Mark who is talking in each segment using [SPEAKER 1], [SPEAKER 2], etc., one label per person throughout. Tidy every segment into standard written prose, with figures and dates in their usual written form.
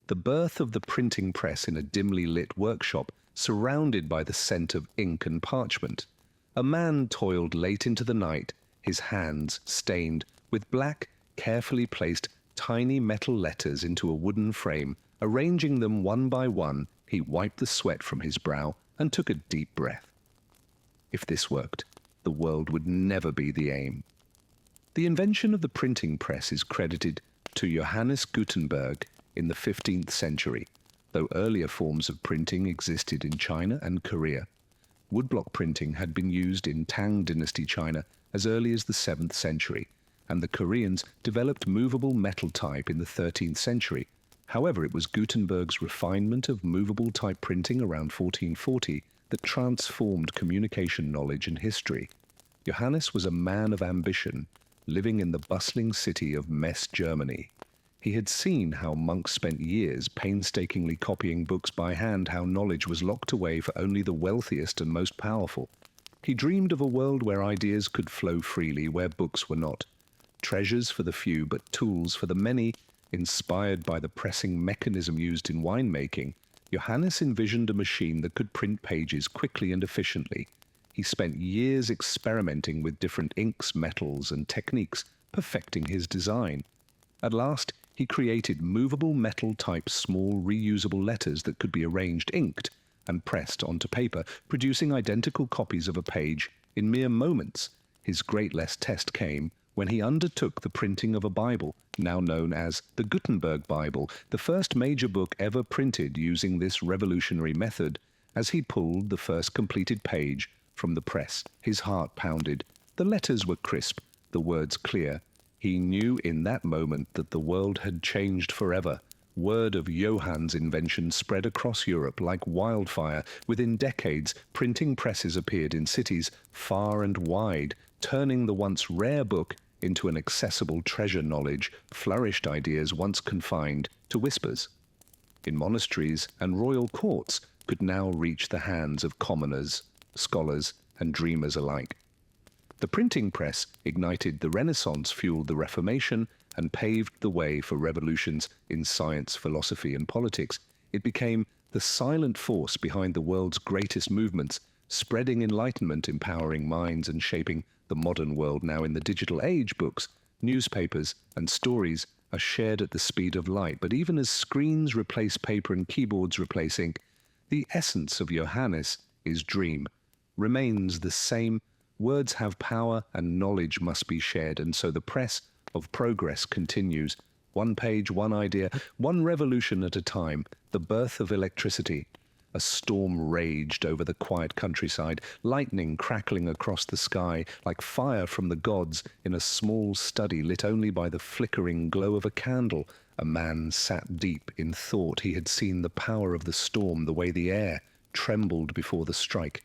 [SPEAKER 1] the birth of the printing press in a dimly lit workshop surrounded by the scent of ink and parchment. A man toiled late into the night, his hands stained with black, carefully placed tiny metal letters into a wooden frame. Arranging them one by one, he wiped the sweat from his brow and took a deep breath. If this worked, the world would never be the aim. The invention of the printing press is credited to Johannes Gutenberg in the 15th century, though earlier forms of printing existed in China and Korea. Woodblock printing had been used in Tang Dynasty China as early as the 7th century, and the Koreans developed movable metal type in the 13th century. However, it was Gutenberg's refinement of movable type printing around 1440 that transformed communication knowledge and history. Johannes was a man of ambition, living in the bustling city of Metz, Germany. He had seen how monks spent years painstakingly copying books by hand, how knowledge was locked away for only the wealthiest and most powerful. He dreamed of a world where ideas could flow freely, where books were not treasures for the few, but tools for the many. Inspired by the pressing mechanism used in winemaking, Johannes envisioned a machine that could print pages quickly and efficiently. He spent years experimenting with different inks, metals, and techniques, perfecting his design. At last, he created movable metal-type small reusable letters that could be arranged, inked, and pressed onto paper, producing identical copies of a page in mere moments. His great test came when he undertook the printing of a Bible, now known as the Gutenberg Bible, the first major book ever printed using this revolutionary method. As he pulled the first completed page from the press, his heart pounded. The letters were crisp, the words clear. He knew in that moment that the world had changed forever. Word of Johann's invention spread across Europe like wildfire. Within decades, printing presses appeared in cities far and wide, turning the once rare book into an accessible treasure. Knowledge flourished ideas once confined to whispers in monasteries and royal courts could now reach the hands of commoners, scholars, and dreamers alike. The printing press ignited the Renaissance, fueled the Reformation, and paved the way for revolutions in science, philosophy, and politics. It became the silent force behind the world's greatest movements, spreading enlightenment, empowering minds, and shaping the modern world. Now in the digital age, books, newspapers, and stories are shared at the speed of light. But even as screens replace paper and keyboards replace ink, the essence of Johannes, his dream, remains the same. Words have power and knowledge must be shared, and so the press of progress continues. One page, one idea, one revolution at a time. The birth of electricity. A storm raged over the quiet countryside, lightning crackling across the sky like fire from the gods in a small study lit only by the flickering glow of a candle. A man sat deep in thought. He had seen the power of the storm, the way the air trembled before the strike,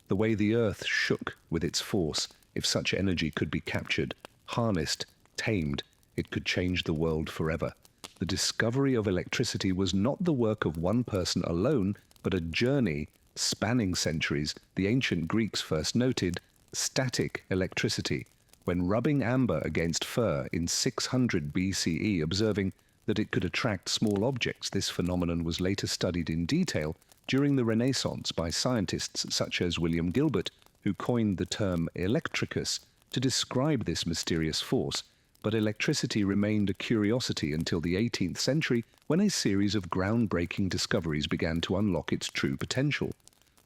[SPEAKER 1] the way the earth shook with its force. If such energy could be captured, harnessed, tamed, it could change the world forever. The discovery of electricity was not the work of one person alone, but a journey spanning centuries. The ancient Greeks first noted static electricity when rubbing amber against fur in 600 BCE, observing that it could attract small objects. This phenomenon was later studied in detail during the Renaissance by scientists such as William Gilbert, who coined the term electricus to describe this mysterious force. But electricity remained a curiosity until the 18th century, when a series of groundbreaking discoveries began to unlock its true potential.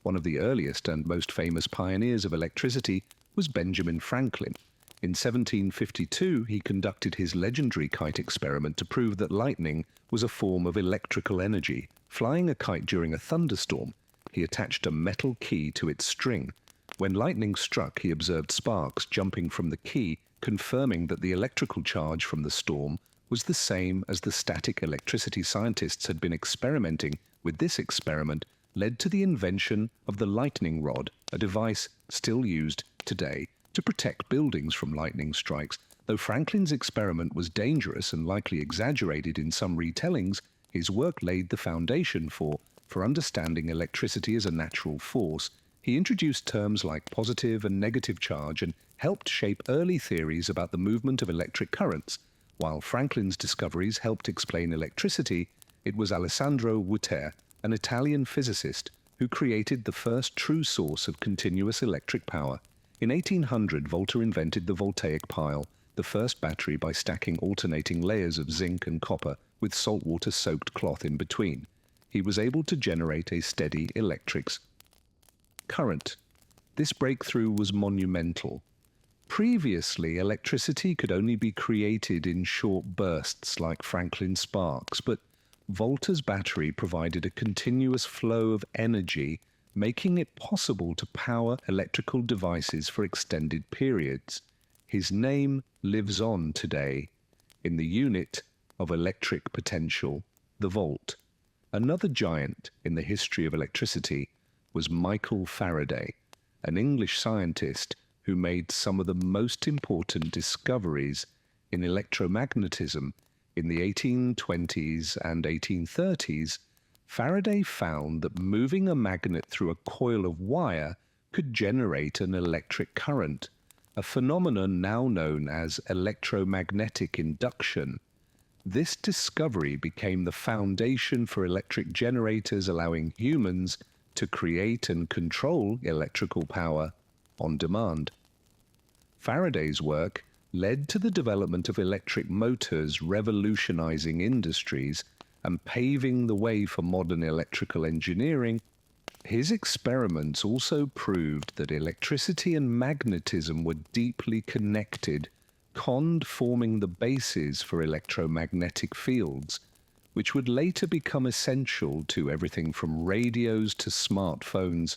[SPEAKER 1] One of the earliest and most famous pioneers of electricity was Benjamin Franklin. In 1752, he conducted his legendary kite experiment to prove that lightning was a form of electrical energy. Flying a kite during a thunderstorm, he attached a metal key to its string. When lightning struck, he observed sparks jumping from the key, confirming that the electrical charge from the storm was the same as the static electricity scientists had been experimenting with. This experiment led to the invention of the lightning rod, a device still used today to protect buildings from lightning strikes. Though Franklin's experiment was dangerous and likely exaggerated in some retellings, his work laid the foundation for understanding electricity as a natural force. He introduced terms like positive and negative charge and helped shape early theories about the movement of electric currents. While Franklin's discoveries helped explain electricity, It was Alessandro Volta, an Italian physicist, who created the first true source of continuous electric power. In 1800, Volta invented the voltaic pile, the first battery by stacking alternating layers of zinc and copper with saltwater-soaked cloth in between. He was able to generate a steady electric current. This breakthrough was monumental. Previously, electricity could only be created in short bursts like Franklin sparks, but Volta's battery provided a continuous flow of energy, making it possible to power electrical devices for extended periods. His name lives on today in the unit of electric potential, the volt. Another giant in the history of electricity was Michael Faraday, an English scientist who made some of the most important discoveries in electromagnetism. In the 1820s and 1830s, Faraday found that moving a magnet through a coil of wire could generate an electric current, a phenomenon now known as electromagnetic induction. This discovery became the foundation for electric generators, allowing humans to create and control electrical power on demand. Faraday's work led to the development of electric motors, revolutionizing industries and paving the way for modern electrical engineering. His experiments also proved that electricity and magnetism were deeply connected, forming the basis for electromagnetic fields, which would later become essential to everything from radios to smartphones.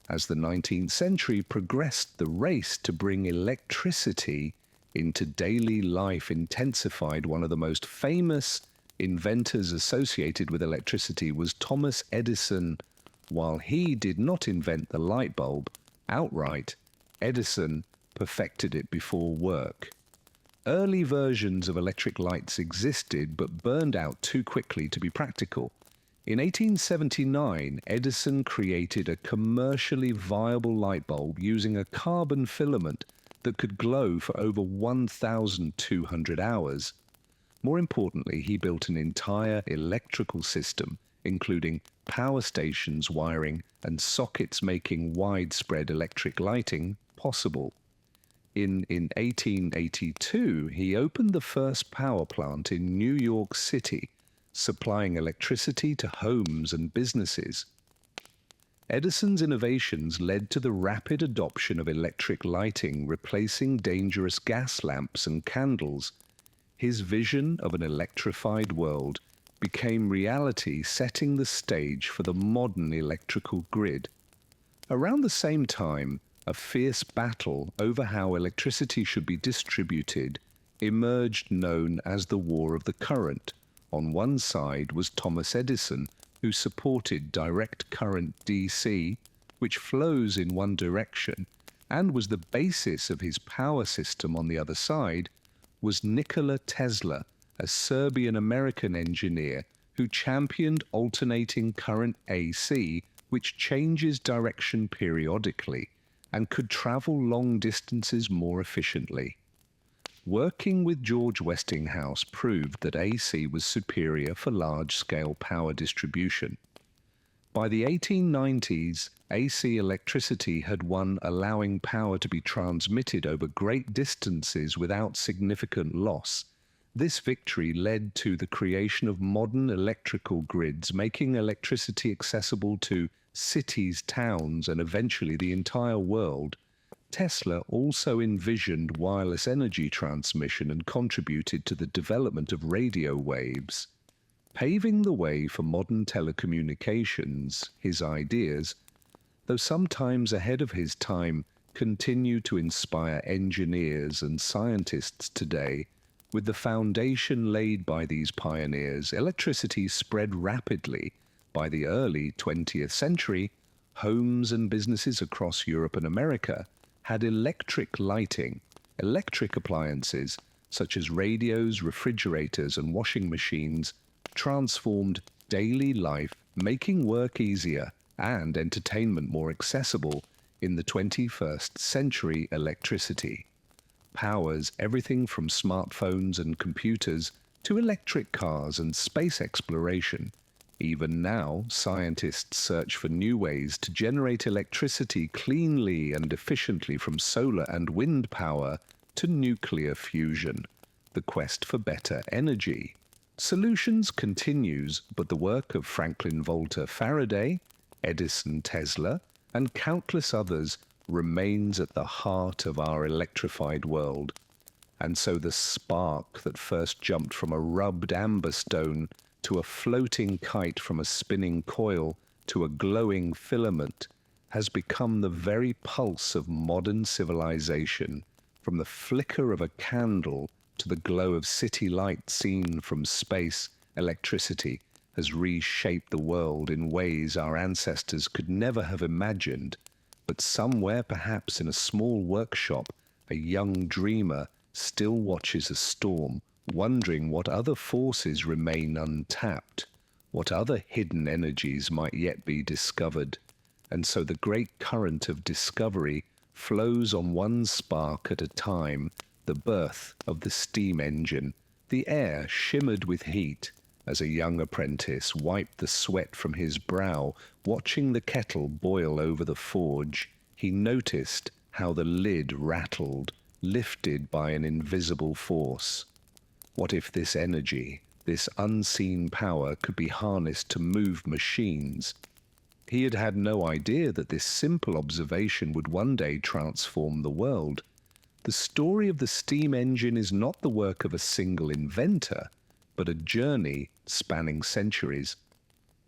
[SPEAKER 1] As the 19th century progressed, the race to bring electricity into daily life intensified. One of the most famous inventors associated with electricity was Thomas Edison. While he did not invent the light bulb outright, Edison perfected it before work. Early versions of electric lights existed but burned out too quickly to be practical. In 1879, Edison created a commercially viable light bulb using a carbon filament that could glow for over 1,200 hours. More importantly, he built an entire electrical system, including power stations, wiring, and sockets, making widespread electric lighting possible. In 1882, he opened the first power plant in New York City, supplying electricity to homes and businesses. Edison's innovations led to the rapid adoption of electric lighting, replacing dangerous gas lamps and candles. His vision of an electrified world became reality, setting the stage for the modern electrical grid. Around the same time, a fierce battle over how electricity should be distributed emerged, known as the War of the Current. On one side was Thomas Edison, who supported direct current DC, which flows in one direction, and was the basis of his power system. On the other side was Nikola Tesla, a Serbian-American engineer who championed alternating current AC, which changes direction periodically and could travel long distances more efficiently. Working with George Westinghouse proved that AC was superior for large-scale power distribution. By the 1890s, AC electricity had won, allowing power to be transmitted over great distances without significant loss. This victory led to the creation of modern electrical grids, making electricity accessible to cities, towns, and eventually the entire world. Tesla also envisioned wireless energy transmission and contributed to the development of radio waves. Paving the way for modern telecommunications, his ideas, though sometimes ahead of his time, continue to inspire engineers and scientists today. With the foundation laid by these pioneers, electricity spread rapidly. By the early 20th century, homes and businesses across Europe and America had electric lighting. Electric appliances, such as radios, refrigerators, and washing machines, transformed daily life, making work easier and entertainment more accessible. In the 21st century, electricity powers everything from smartphones and computers to electric cars and space exploration. Even now, scientists search for new ways to generate electricity cleanly and efficiently from solar and wind power to nuclear fusion, the quest for better energy. Solutions continues, but the work of Franklin Volta Faraday, Edison Tesla, and countless others remains at the heart of our electrified world. And so the spark that first jumped from a rubbed amber stone to a floating kite from a spinning coil to a glowing filament has become the very pulse of modern civilization, from the flicker of a candle to the glow of city light seen from space. Electricity has reshaped the world in ways our ancestors could never have imagined, but somewhere, perhaps in a small workshop, a young dreamer still watches a storm, wondering what other forces remain untapped, what other hidden energies might yet be discovered. And so the great current of discovery flows on one spark at a time, the birth of the steam engine. The air shimmered with heat as a young apprentice wiped the sweat from his brow, watching the kettle boil over the forge. He noticed how the lid rattled, lifted by an invisible force. What if this energy, this unseen power, could be harnessed to move machines? He had had no idea that this simple observation would one day transform the world. The story of the steam engine is not the work of a single inventor, but a journey spanning centuries.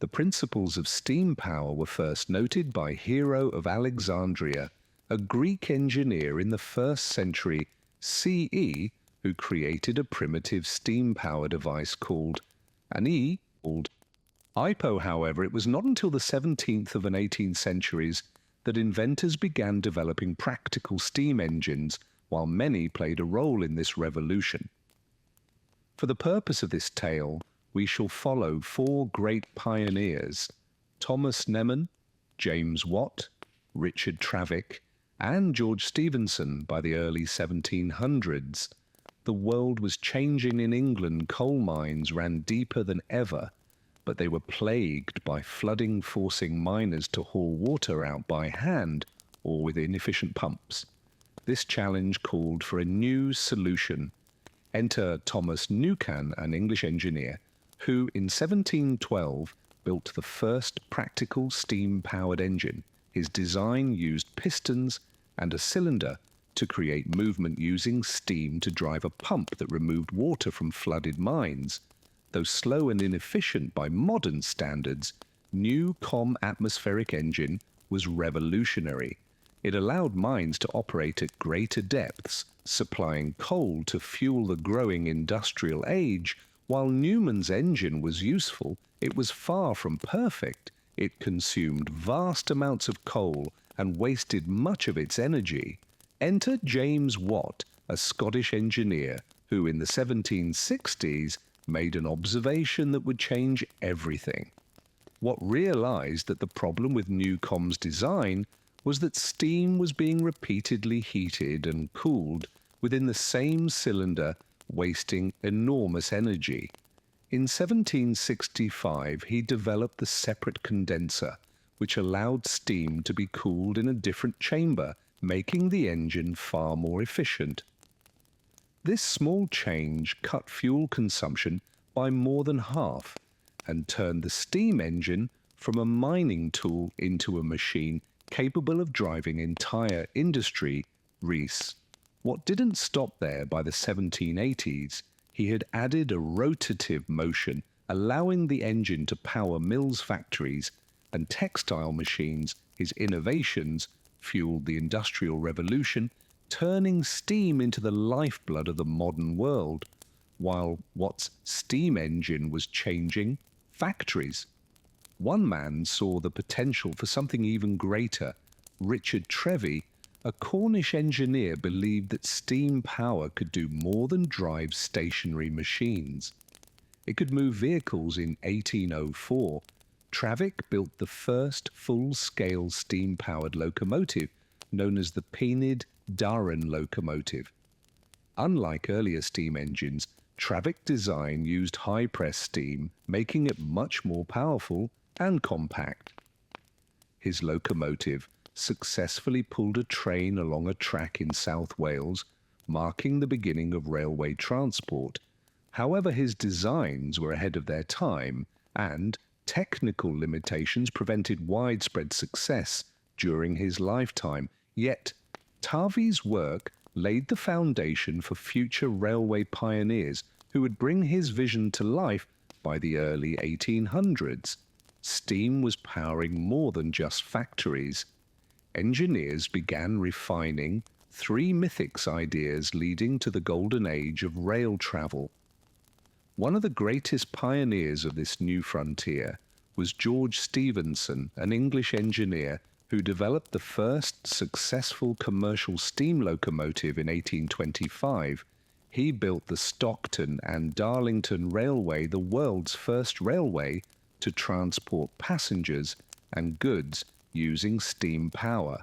[SPEAKER 1] The principles of steam power were first noted by Hero of Alexandria, a Greek engineer in the 1st century CE who created a primitive steam power device called an IPO. However, it was not until the 17th and 18th centuries that inventors began developing practical steam engines, while many played a role in this revolution. For the purpose of this tale, we shall follow 4 great pioneers: Thomas Nemman, James Watt, Richard Trevithick, and George Stephenson. By the early 1700s, the world was changing in England. Coal mines ran deeper than ever, but they were plagued by flooding, forcing miners to haul water out by hand or with inefficient pumps. This challenge called for a new solution. Enter Thomas Newcan, an English engineer, who in 1712 built the first practical steam-powered engine. His design used pistons and a cylinder to create movement using steam to drive a pump that removed water from flooded mines. Though slow and inefficient by modern standards, Newcom's atmospheric engine was revolutionary. It allowed mines to operate at greater depths, supplying coal to fuel the growing industrial age. While Newman's engine was useful, it was far from perfect. It consumed vast amounts of coal and wasted much of its energy. Enter James Watt, a Scottish engineer, who in the 1760s made an observation that would change everything. Watt realized that the problem with Newcom's design was that steam was being repeatedly heated and cooled within the same cylinder, wasting enormous energy. In 1765, he developed the separate condenser, which allowed steam to be cooled in a different chamber, making the engine far more efficient. This small change cut fuel consumption by more than half and turned the steam engine from a mining tool into a machine capable of driving entire industry. Rees. What didn't stop there. By the 1780s, he had added a rotative motion, allowing the engine to power mills, factories, and textile machines. His innovations fueled the Industrial Revolution, turning steam into the lifeblood of the modern world, while Watt's steam engine was changing factories. One man saw the potential for something even greater. Richard Trevithick, a Cornish engineer, believed that steam power could do more than drive stationary machines. It could move vehicles. In 1804, Trevithick built the first full-scale steam-powered locomotive, known as the Peneid Darran locomotive. Unlike earlier steam engines, Traffic design used high-press steam, making it much more powerful and compact. His locomotive successfully pulled a train along a track in South Wales, marking the beginning of railway transport. However, his designs were ahead of their time, and technical limitations prevented widespread success during his lifetime. Yet, Tavi's work laid the foundation for future railway pioneers who would bring his vision to life by the early 1800s. Steam was powering more than just factories. Engineers began refining three mythics ideas leading to the golden age of rail travel. One of the greatest pioneers of this new frontier was George Stephenson, an English engineer who developed the first successful commercial steam locomotive in 1825. He built the Stockton and Darlington Railway, the world's first railway to transport passengers and goods using steam power.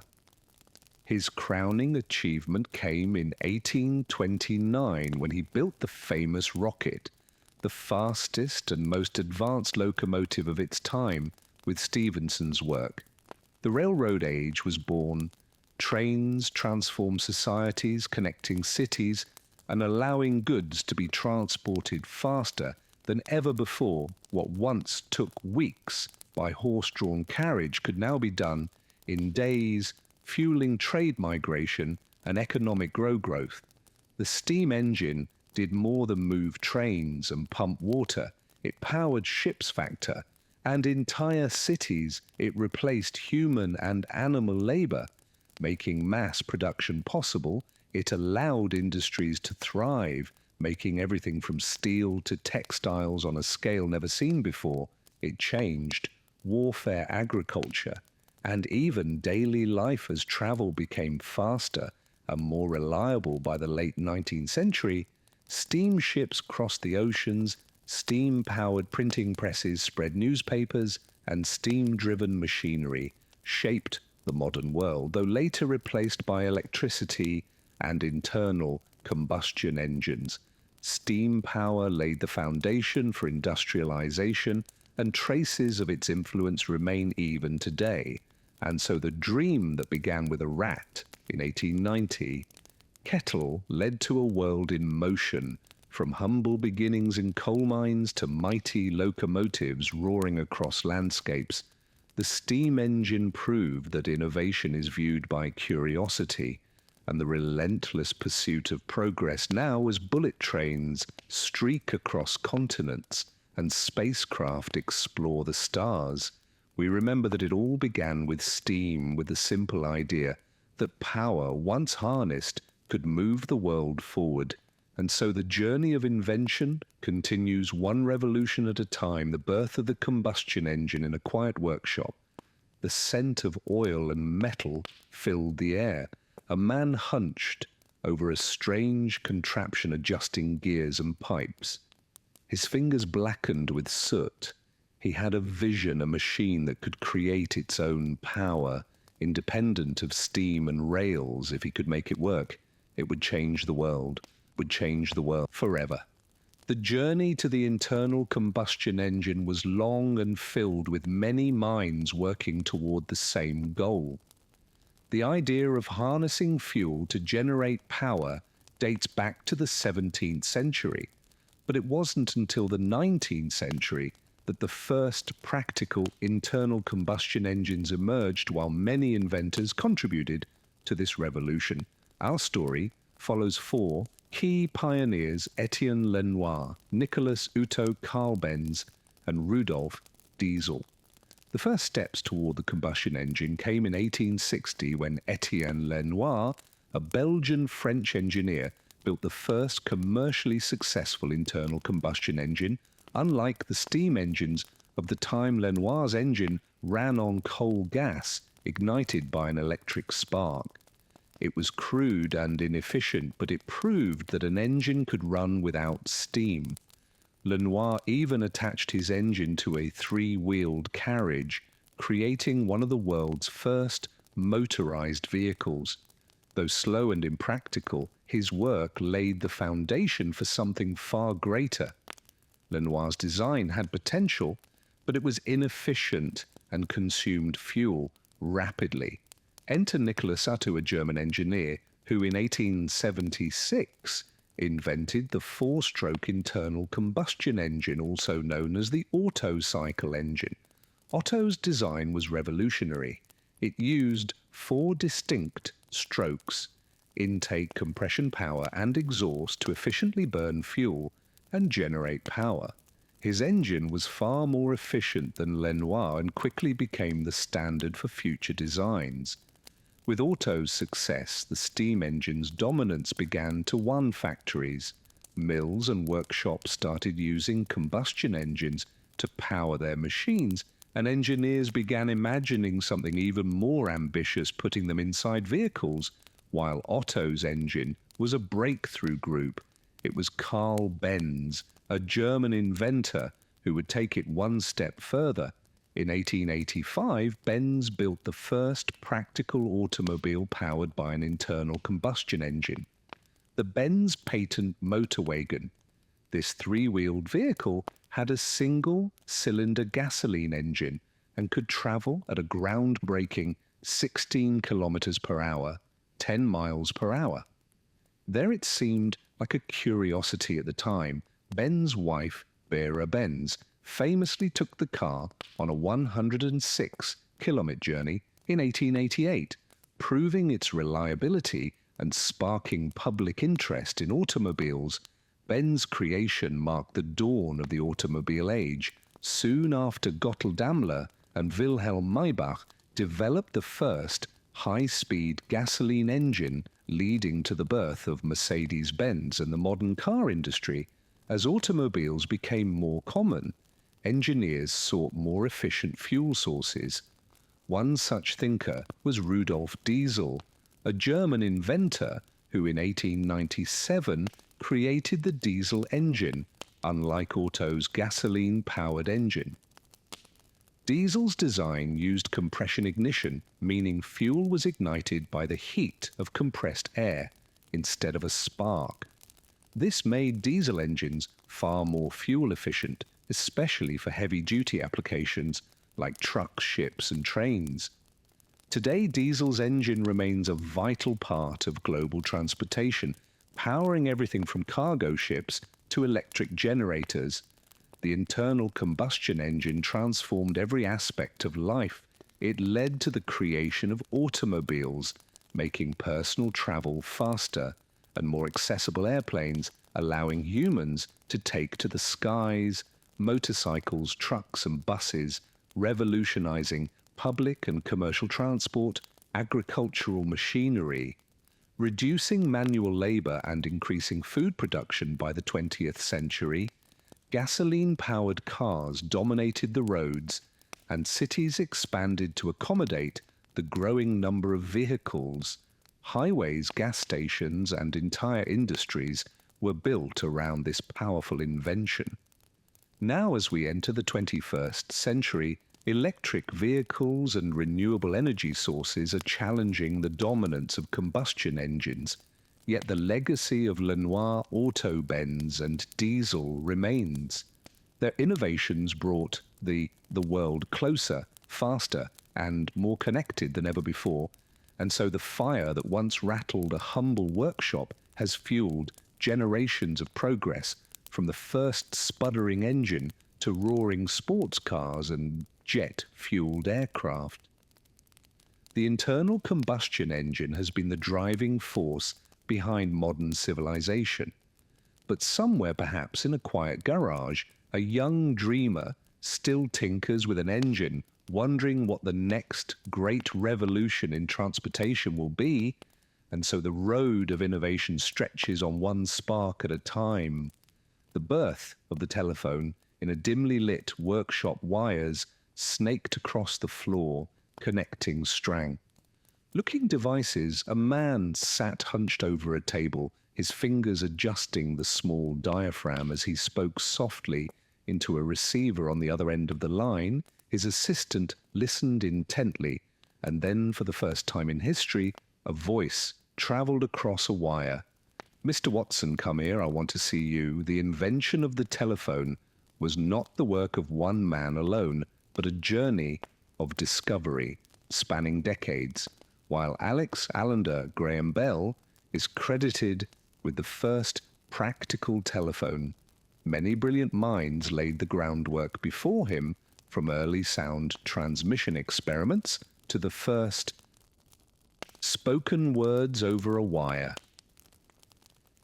[SPEAKER 1] His crowning achievement came in 1829 when he built the famous rocket, the fastest and most advanced locomotive of its time. With Stephenson's work, the railroad age was born. Trains transformed societies, connecting cities and allowing goods to be transported faster than ever before. What once took weeks by horse-drawn carriage could now be done in days, fueling trade migration and economic growth. The steam engine did more than move trains and pump water. It powered ships' factor, and entire cities. It replaced human and animal labor, making mass production possible. It allowed industries to thrive, making everything from steel to textiles on a scale never seen before. It changed warfare, agriculture, and even daily life as travel became faster and more reliable. By the late 19th century, steamships crossed the oceans, steam-powered printing presses spread newspapers, and steam-driven machinery shaped the modern world, though later replaced by electricity and internal combustion engines. Steam power laid the foundation for industrialization, and traces of its influence remain even today. And so the dream that began with a rat in 1890 kettle led to a world in motion, from humble beginnings in coal mines to mighty locomotives roaring across landscapes. The steam engine proved that innovation is viewed by curiosity, and the relentless pursuit of progress now as bullet trains streak across continents and spacecraft explore the stars. We remember that it all began with steam, with the simple idea that power, once harnessed, could move the world forward. And so the journey of invention continues, one revolution at a time. The birth of the combustion engine in a quiet workshop. The scent of oil and metal filled the air. A man hunched over a strange contraption adjusting gears and pipes. His fingers blackened with soot. He had a vision, a machine that could create its own power, independent of steam and rails. If he could make it work, it would change the world, forever. The journey to the internal combustion engine was long and filled with many minds working toward the same goal. The idea of harnessing fuel to generate power dates back to the 17th century, but it wasn't until the 19th century that the first practical internal combustion engines emerged, while many inventors contributed to this revolution. Our story follows four key pioneers: Etienne Lenoir, Nicolas Otto Carl Benz, and Rudolf Diesel. The first steps toward the combustion engine came in 1860 when Etienne Lenoir, a Belgian-French engineer, built the first commercially successful internal combustion engine. Unlike the steam engines of the time, Lenoir's engine ran on coal gas, ignited by an electric spark. It was crude and inefficient, but it proved that an engine could run without steam. Lenoir even attached his engine to a three-wheeled carriage, creating one of the world's first motorized vehicles. Though slow and impractical, His work laid the foundation for something far greater. Lenoir's design had potential, but it was inefficient and consumed fuel rapidly. Enter Nicholas Otto, a German engineer, who in 1876 invented the four-stroke internal combustion engine, also known as the Otto cycle engine. Otto's design was revolutionary. It used four distinct strokes: intake, compression, power, and exhaust to efficiently burn fuel and generate power. His engine was far more efficient than Lenoir and quickly became the standard for future designs. With Otto's success, the steam engine's dominance began to win factories. Mills and workshops started using combustion engines to power their machines, and engineers began imagining something even more ambitious, putting them inside vehicles, while Otto's engine was a breakthrough group. It was Carl Benz, a German inventor, who would take it one step further. In 1885, Benz built the first practical automobile powered by an internal combustion engine, the Benz patent motorwagen. This three-wheeled vehicle had a single-cylinder gasoline engine and could travel at a groundbreaking 16 kilometers per hour, 10 miles per hour. There it seemed like a curiosity at the time. Benz's wife, Vera Benz, famously took the car on a 106-kilometer journey in 1888, proving its reliability and sparking public interest in automobiles. Benz's creation marked the dawn of the automobile age. Soon after, Gotthard Daimler and Wilhelm Maybach developed the first high-speed gasoline engine, leading to the birth of Mercedes-Benz and the modern car industry. As automobiles became more common, engineers sought more efficient fuel sources. One such thinker was Rudolf Diesel, a German inventor who in 1897 created the diesel engine, unlike Otto's gasoline-powered engine. Diesel's design used compression ignition, meaning fuel was ignited by the heat of compressed air instead of a spark. This made diesel engines far more fuel efficient, especially for heavy-duty applications like trucks, ships, and trains. Today, diesel's engine remains a vital part of global transportation, powering everything from cargo ships to electric generators. The internal combustion engine transformed every aspect of life. It led to the creation of automobiles, making personal travel faster, and more accessible airplanes, allowing humans to take to the skies, motorcycles, trucks, and buses, revolutionizing public and commercial transport, agricultural machinery, reducing manual labor and increasing food production. By the 20th century, gasoline-powered cars dominated the roads, and cities expanded to accommodate the growing number of vehicles. Highways, gas stations, and entire industries were built around this powerful invention. Now, as we enter the 21st century, electric vehicles and renewable energy sources are challenging the dominance of combustion engines. Yet the legacy of Lenoir, Otto, Benz, and Diesel remains. Their innovations brought the world closer, faster, and more connected than ever before, and so the fire that once rattled a humble workshop has fueled generations of progress, from the first sputtering engine to roaring sports cars and jet-fueled aircraft. The internal combustion engine has been the driving force behind modern civilization. But somewhere, perhaps in a quiet garage, a young dreamer still tinkers with an engine, wondering what the next great revolution in transportation will be, and so the road of innovation stretches on one spark at a time. The birth of the telephone in a dimly lit workshop, wires snaked across the floor, connecting strang. Looking devices, a man sat hunched over a table, his fingers adjusting the small diaphragm as he spoke softly into a receiver on the other end of the line. His assistant listened intently, and then, for the first time in history, a voice traveled across a wire. Mr. Watson, come here, I want to see you. The invention of the telephone was not the work of one man alone, but a journey of discovery spanning decades, while Alex Allender Graham Bell is credited with the first practical telephone. Many brilliant minds laid the groundwork before him, from early sound transmission experiments to the first spoken words over a wire.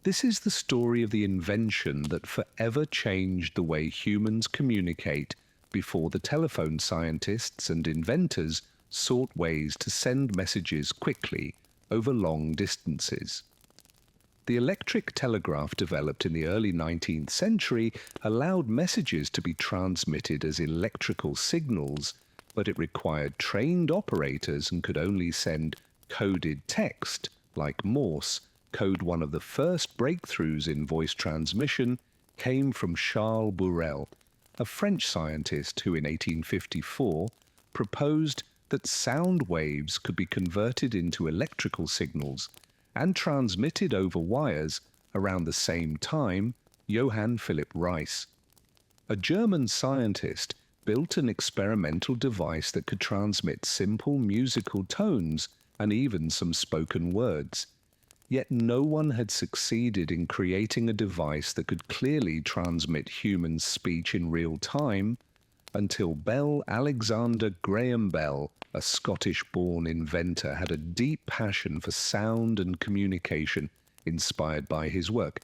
[SPEAKER 1] This is the story of the invention that forever changed the way humans communicate before the telephone scientists and inventors sought ways to send messages quickly over long distances. The electric telegraph developed in the early 19th century allowed messages to be transmitted as electrical signals, but it required trained operators and could only send coded text, like Morse code. One of the first breakthroughs in voice transmission came from Charles Bourrel, a French scientist who in 1854 proposed that sound waves could be converted into electrical signals and transmitted over wires. Around the same time, Johann Philipp Reis, a German scientist, built an experimental device that could transmit simple musical tones and even some spoken words. Yet no one had succeeded in creating a device that could clearly transmit human speech in real time until Bell Alexander Graham Bell, a Scottish-born inventor, had a deep passion for sound and communication inspired by his work,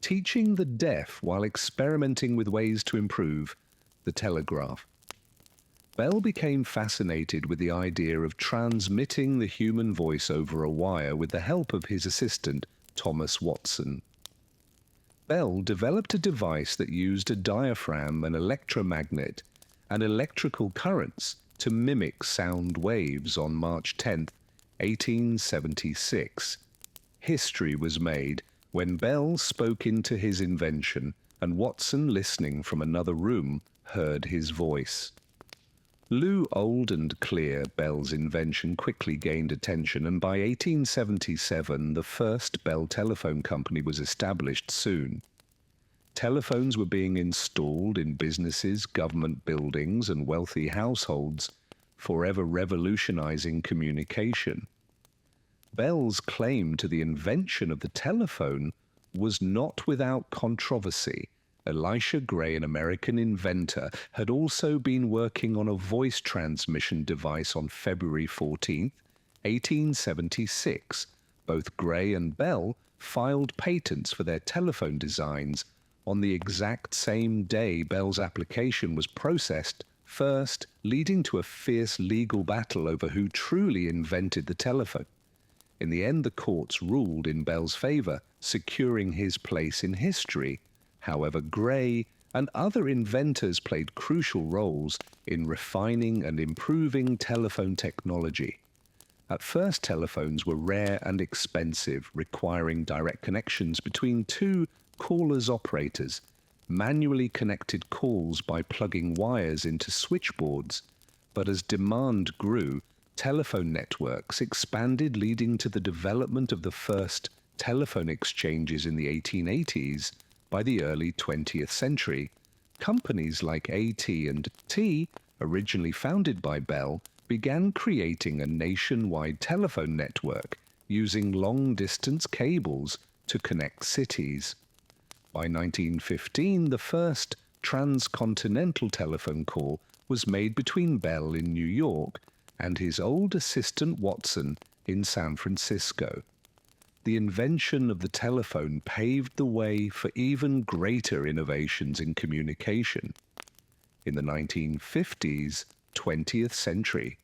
[SPEAKER 1] teaching the deaf while experimenting with ways to improve the telegraph. Bell became fascinated with the idea of transmitting the human voice over a wire with the help of his assistant, Thomas Watson. Bell developed a device that used a diaphragm, an electromagnet, and electrical currents to mimic sound waves. On March 10, 1876, history was made when Bell spoke into his invention, and Watson, listening from another room, heard his voice. Old and clear, Bell's invention quickly gained attention, and by 1877 the first Bell Telephone Company was established. Soon, telephones were being installed in businesses, government buildings, and wealthy households, forever revolutionizing communication. Bell's claim to the invention of the telephone was not without controversy. Elisha Gray, an American inventor, had also been working on a voice transmission device on February 14, 1876. Both Gray and Bell filed patents for their telephone designs. On the exact same day, Bell's application was processed first, leading to a fierce legal battle over who truly invented the telephone. In the end, the courts ruled in Bell's favor, securing his place in history. However, Gray and other inventors played crucial roles in refining and improving telephone technology. At first, telephones were rare and expensive, requiring direct connections between two callers operators, manually connected calls by plugging wires into switchboards. But as demand grew, telephone networks expanded, leading to the development of the first telephone exchanges in the 1880s. By the early 20th century, companies like AT&T, originally founded by Bell, began creating a nationwide telephone network using long-distance cables to connect cities. By 1915, the first transcontinental telephone call was made between Bell in New York and his old assistant Watson in San Francisco. The invention of the telephone paved the way for even greater innovations in communication. In the 1950s, 20th century,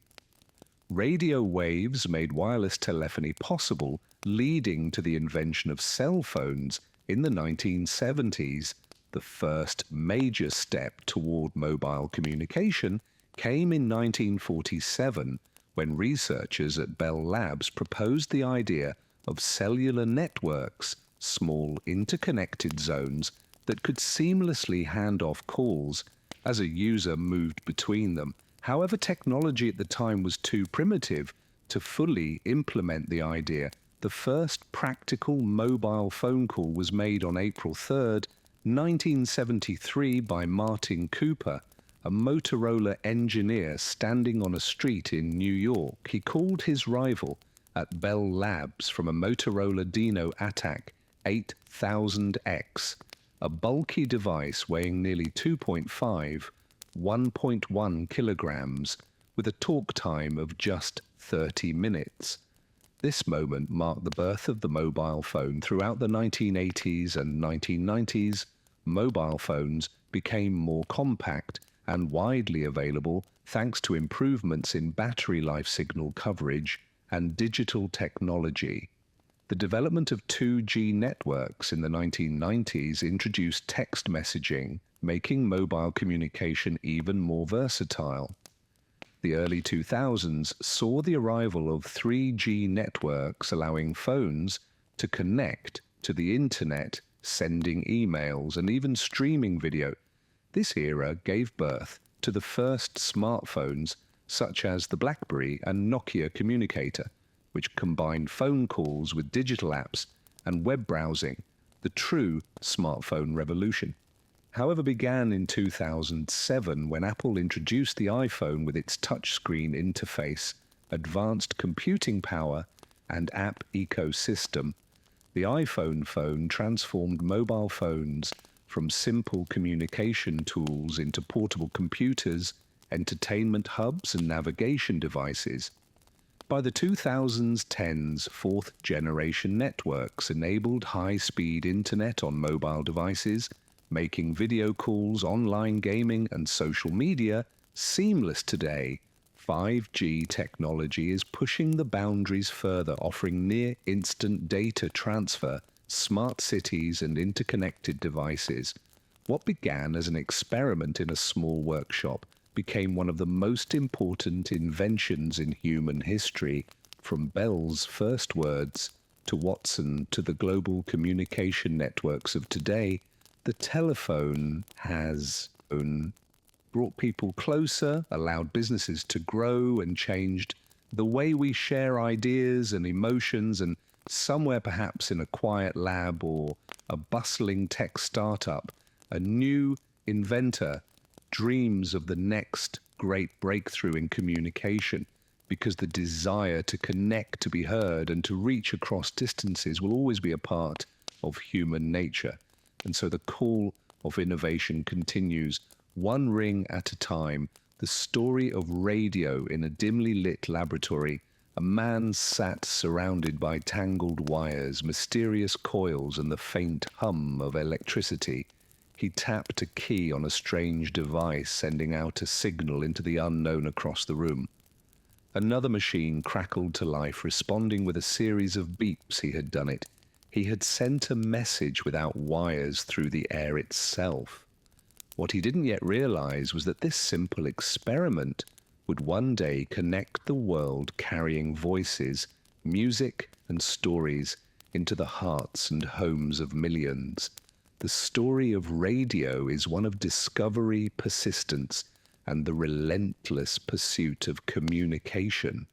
[SPEAKER 1] radio waves made wireless telephony possible, leading to the invention of cell phones in the 1970s. The first major step toward mobile communication came in 1947, when researchers at Bell Labs proposed the idea of cellular networks, small interconnected zones that could seamlessly hand off calls as a user moved between them. However, technology at the time was too primitive to fully implement the idea. The first practical mobile phone call was made on April 3rd, 1973 by Martin Cooper, a Motorola engineer standing on a street in New York. He called his rival at Bell Labs from a Motorola Dino Attack 8000X, a bulky device weighing nearly 2.5, 1.1 kilograms, with a talk time of just 30 minutes. This moment marked the birth of the mobile phone. Throughout the 1980s and 1990s, mobile phones became more compact and widely available thanks to improvements in battery life signal coverage and digital technology. The development of 2G networks in the 1990s introduced text messaging, making mobile communication even more versatile. The early 2000s saw the arrival of 3G networks, allowing phones to connect to the internet, sending emails, and even streaming video. This era gave birth to the first smartphones, such as the BlackBerry and Nokia communicator, which combined phone calls with digital apps and web browsing, the true smartphone revolution. However, began in 2007 when Apple introduced the iPhone with its touchscreen interface, advanced computing power, and app ecosystem. The iPhone phone transformed mobile phones from simple communication tools into portable computers, entertainment hubs, and navigation devices. By the 2010s, fourth-generation networks enabled high-speed internet on mobile devices, making video calls, online gaming, and social media seamless today. 5G technology is pushing the boundaries further, offering near-instant data transfer, smart cities, and interconnected devices. What began as an experiment in a small workshop became one of the most important inventions in human history, from Bell's first words to Watson to the global communication networks of today. The telephone has brought people closer, allowed businesses to grow, and changed the way we share ideas and emotions. And somewhere perhaps in a quiet lab or a bustling tech startup, a new inventor dreams of the next great breakthrough in communication, because the desire to connect, to be heard, and to reach across distances will always be a part of human nature. And so the call of innovation continues, one ring at a time. The story of radio in a dimly lit laboratory. A man sat surrounded by tangled wires, mysterious coils, and the faint hum of electricity. He tapped a key on a strange device, sending out a signal into the unknown across the room. Another machine crackled to life, responding with a series of beeps. He had done it. He had sent a message without wires through the air itself. What he didn't yet realize was that this simple experiment would one day connect the world, carrying voices, music, and stories into the hearts and homes of millions. The story of radio is one of discovery, persistence, and the relentless pursuit of communication.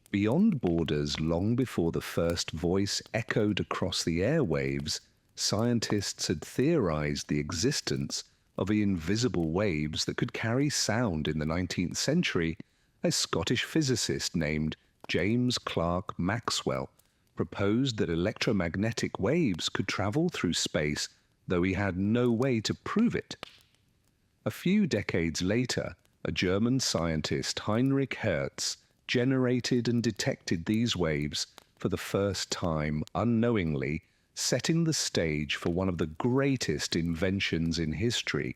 [SPEAKER 1] Beyond borders, long before the first voice echoed across the airwaves, scientists had theorized the existence of the invisible waves that could carry sound. In the 19th century, a Scottish physicist named James Clerk Maxwell proposed that electromagnetic waves could travel through space, though he had no way to prove it. A few decades later, a German scientist, Heinrich Hertz, generated and detected these waves for the first time unknowingly, setting the stage for one of the greatest inventions in history.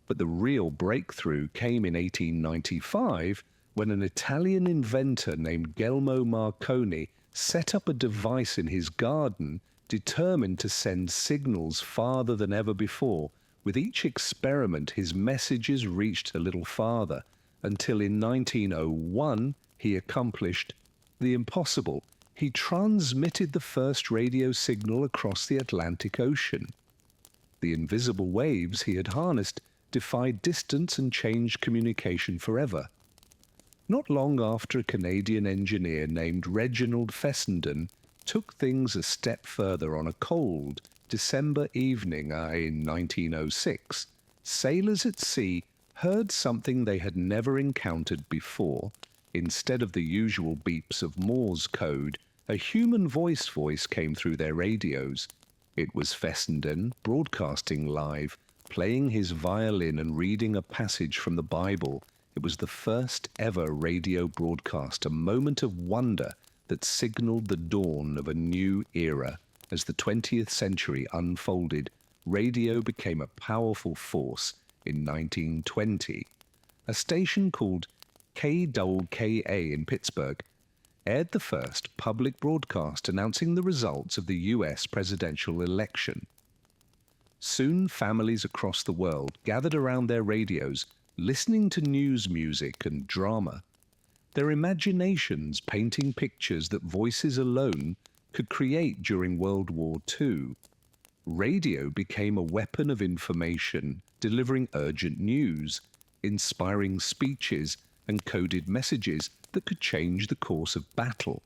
[SPEAKER 1] But the real breakthrough came in 1895, when an Italian inventor named Guglielmo Marconi set up a device in his garden determined to send signals farther than ever before. With each experiment, his messages reached a little farther, until in 1901 he accomplished the impossible. He transmitted the first radio signal across the Atlantic Ocean. The invisible waves he had harnessed defied distance and changed communication forever. Not long after, a Canadian engineer named Reginald Fessenden took things a step further on a cold December evening in 1906. Sailors at sea heard something they had never encountered before. Instead of the usual beeps of Morse code, a human voice came through their radios. It was Fessenden broadcasting live, playing his violin and reading a passage from the Bible. It was the first ever radio broadcast, a moment of wonder that signaled the dawn of a new era. As the 20th century unfolded, radio became a powerful force. In 1920, a station called KKA in Pittsburgh aired the first public broadcast announcing the results of the U.S. presidential election. Soon, families across the world gathered around their radios, listening to news music and drama, their imaginations painting pictures that voices alone could create during World War II. Radio became a weapon of information, delivering urgent news, inspiring speeches, and coded messages that could change the course of battle.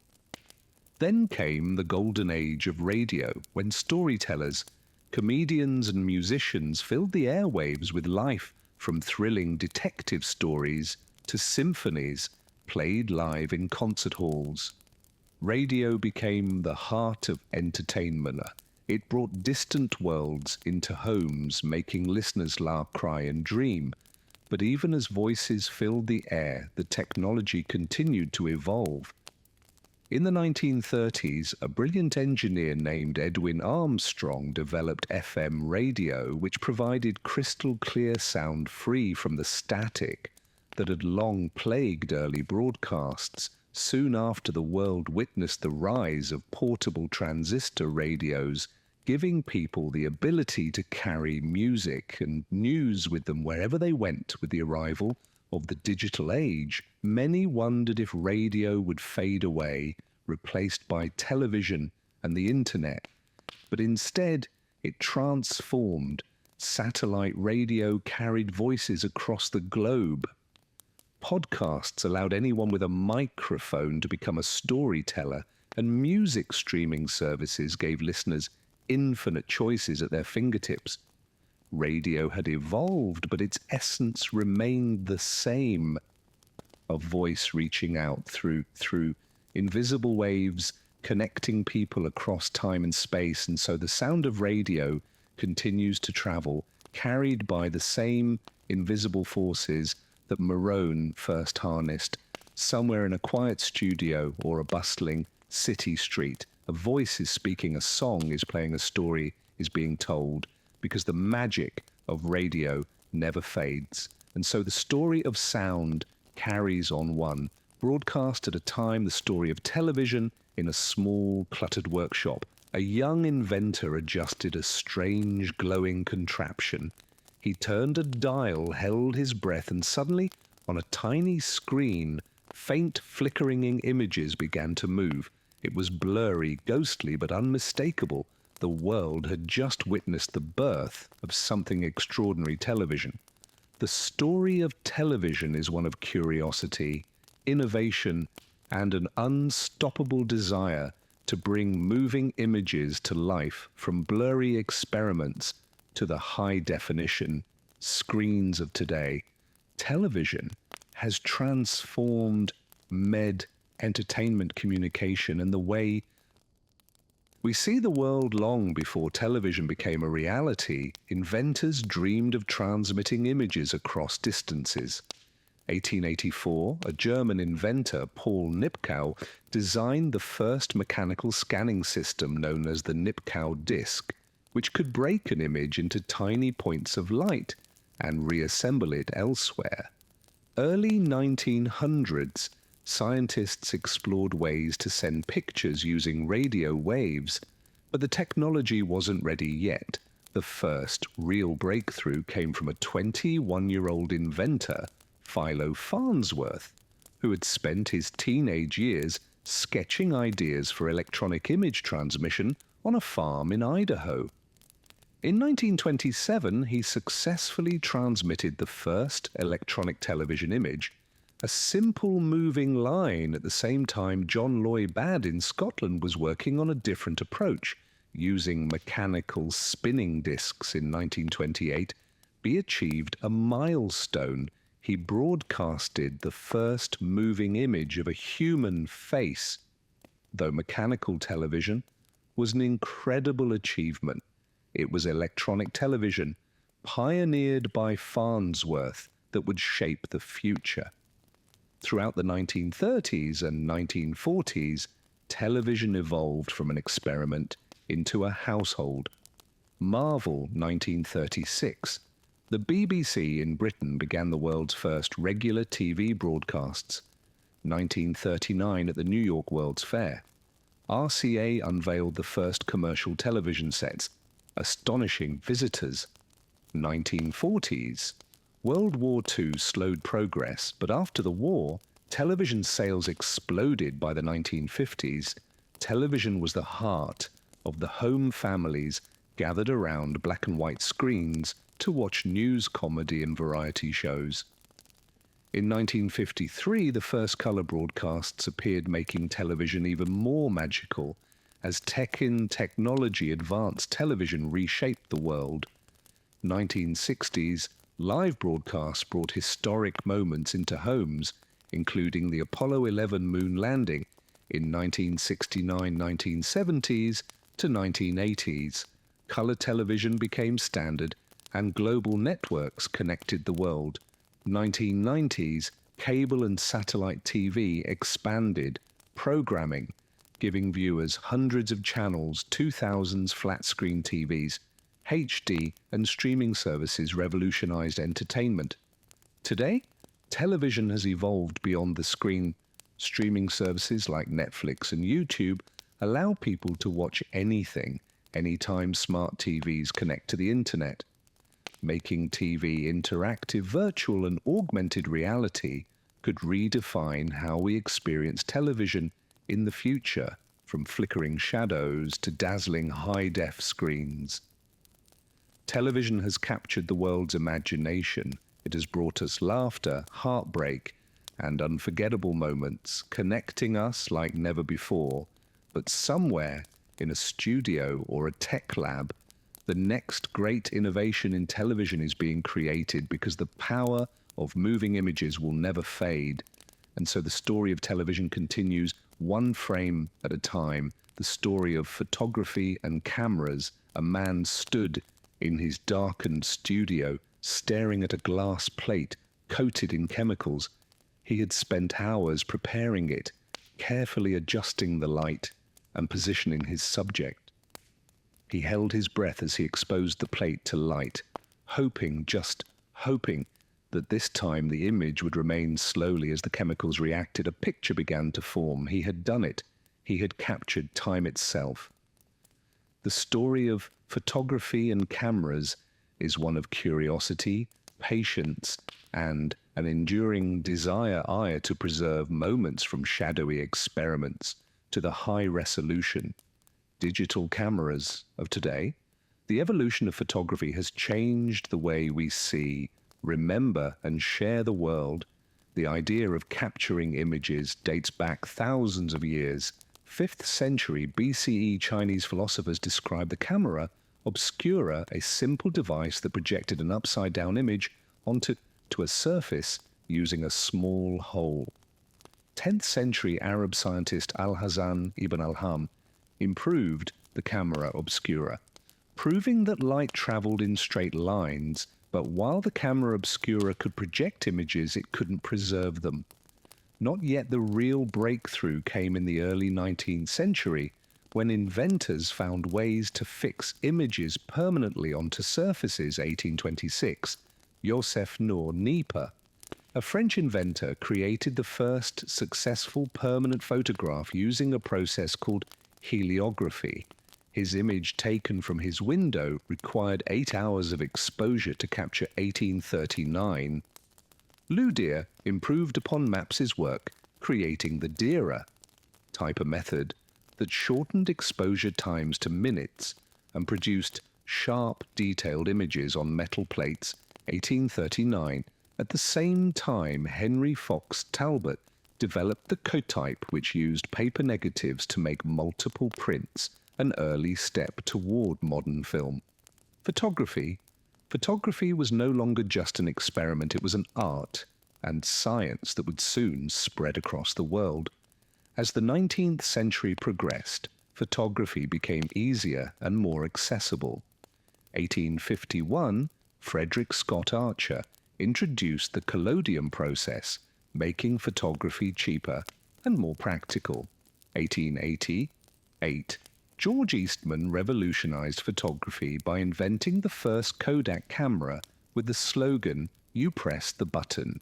[SPEAKER 1] Then came the golden age of radio, when storytellers, comedians, and musicians filled the airwaves with life, from thrilling detective stories to symphonies played live in concert halls. Radio became the heart of entertainment. It brought distant worlds into homes, making listeners laugh, cry, and dream. But even as voices filled the air, the technology continued to evolve. In the 1930s, a brilliant engineer named Edwin Armstrong developed FM radio, which provided crystal clear sound free from the static that had long plagued early broadcasts. Soon after, the world witnessed the rise of portable transistor radios, giving people the ability to carry music and news with them wherever they went. With the arrival of the digital age, many wondered if radio would fade away, replaced by television and the internet. But instead, it transformed. Satellite radio carried voices across the globe. Podcasts allowed anyone with a microphone to become a storyteller, and music streaming services gave listeners infinite choices at their fingertips. Radio had evolved, but its essence remained the same. A voice reaching out through invisible waves, connecting people across time and space. And so the sound of radio continues to travel, carried by the same invisible forces that Morone first harnessed. Somewhere in a quiet studio or a bustling city street, a voice is speaking a song, is playing a story, is being told, because the magic of radio never fades. And so the story of sound carries on one, broadcast at a time, the story of television in a small, cluttered workshop. A young inventor adjusted a strange, glowing contraption. He turned a dial, held his breath, and suddenly, on a tiny screen, faint, flickering images began to move. It was blurry, ghostly, but unmistakable. The world had just witnessed the birth of something extraordinary: television. The story of television is one of curiosity, innovation, and an unstoppable desire to bring moving images to life, from blurry experiments to the high-definition screens of today. Television has transformed entertainment communication and the way we see the world. Long before television became a reality, inventors dreamed of transmitting images across distances. 1884, a German inventor, Paul Nipkow, designed the first mechanical scanning system known as the Nipkow disk, which could break an image into tiny points of light and reassemble it elsewhere. Early 1900s, scientists explored ways to send pictures using radio waves, but the technology wasn't ready yet. The first real breakthrough came from a 21-year-old inventor, Philo Farnsworth, who had spent his teenage years sketching ideas for electronic image transmission on a farm in Idaho. In 1927, he successfully transmitted the first electronic television image, A simple moving line. At the same time, John Loy Badd in Scotland was working on a different approach. Using mechanical spinning discs in 1928, he achieved a milestone. He broadcasted the first moving image of a human face. Though mechanical television was an incredible achievement, it was electronic television, pioneered by Farnsworth, that would shape the future. Throughout the 1930s and 1940s, television evolved from an experiment into a household. Marvel, 1936. The BBC in Britain began the world's first regular TV broadcasts. 1939 at the New York World's Fair. RCA unveiled the first commercial television sets, astonishing visitors. 1940s. World War II slowed progress, but after the war, television sales exploded. By the 1950s. Television was the heart of the home families gathered around black and white screens to watch news, comedy, and variety shows. In 1953, the first color broadcasts appeared, making television even more magical. As technology advanced, television reshaped the world. 1960s, live broadcasts brought historic moments into homes, including the Apollo 11 moon landing in 1969-1970s to 1980s. Color television became standard, and global networks connected the world. 1990s, cable and satellite TV expanded programming, giving viewers hundreds of channels, 2000s flat-screen TVs. HD and streaming services revolutionized entertainment. Today, television has evolved beyond the screen. Streaming services like Netflix and YouTube allow people to watch anything, anytime smart TVs connect to the internet. Making TV interactive, virtual, and augmented reality could redefine how we experience television in the future, from flickering shadows to dazzling high-def screens. Television has captured the world's imagination. It has brought us laughter, heartbreak, and unforgettable moments, connecting us like never before. But somewhere in a studio or a tech lab, the next great innovation in television is being created, because the power of moving images will never fade. And so the story of television continues, one frame at a time. The story of photography and cameras. A man stood in his darkened studio, staring at a glass plate coated in chemicals. He had spent hours preparing it, carefully adjusting the light and positioning his subject. He held his breath as he exposed the plate to light, hoping, just hoping, that this time the image would remain. Slowly, as the chemicals reacted, a picture began to form. He had done it. He had captured time itself. The story of photography and cameras is one of curiosity, patience, and an enduring desire to preserve moments, from shadowy experiments to the high-resolution digital cameras of today. The evolution of photography has changed the way we see, remember, and share the world. The idea of capturing images dates back thousands of years. 5th century BCE Chinese philosophers described the camera obscura, a simple device that projected an upside-down image onto a surface using a small hole. 10th century Arab scientist Al-Hasan ibn al-Ham improved the camera obscura, proving that light traveled in straight lines, but while the camera obscura could project images, it couldn't preserve them. Not yet. The real breakthrough came in the early 19th century, when inventors found ways to fix images permanently onto surfaces. 1826, Joseph Nour Nieper, a French inventor, created the first successful permanent photograph using a process called heliography. His image, taken from his window, required 8 hours of exposure to capture 1839. Ludier improved upon Maps's work, creating the Dira type of method that shortened exposure times to minutes and produced sharp, detailed images on metal plates. 1839, At the same time, Henry Fox Talbot developed the Kotype, which used paper negatives to make multiple prints, an early step toward modern film. Photography was no longer just an experiment, it was an art and science that would soon spread across the world. As the 19th century progressed, photography became easier and more accessible. 1851, Frederick Scott Archer introduced the collodion process, making photography cheaper and more practical. 1888, George Eastman revolutionized photography by inventing the first Kodak camera with the slogan, "You press the button.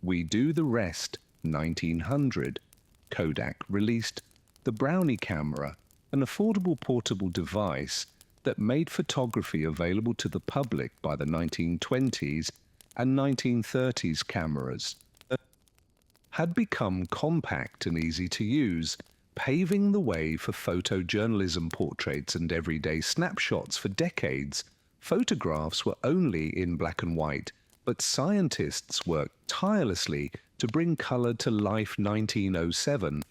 [SPEAKER 1] We do the rest." 1900, Kodak released the Brownie camera, an affordable portable device that made photography available to the public by the 1920s and 1930s. Cameras had become compact and easy to use, paving the way for photojournalism. Portraits and everyday snapshots. For decades, photographs were only in black and white, but scientists worked tirelessly to bring color to life. 1907,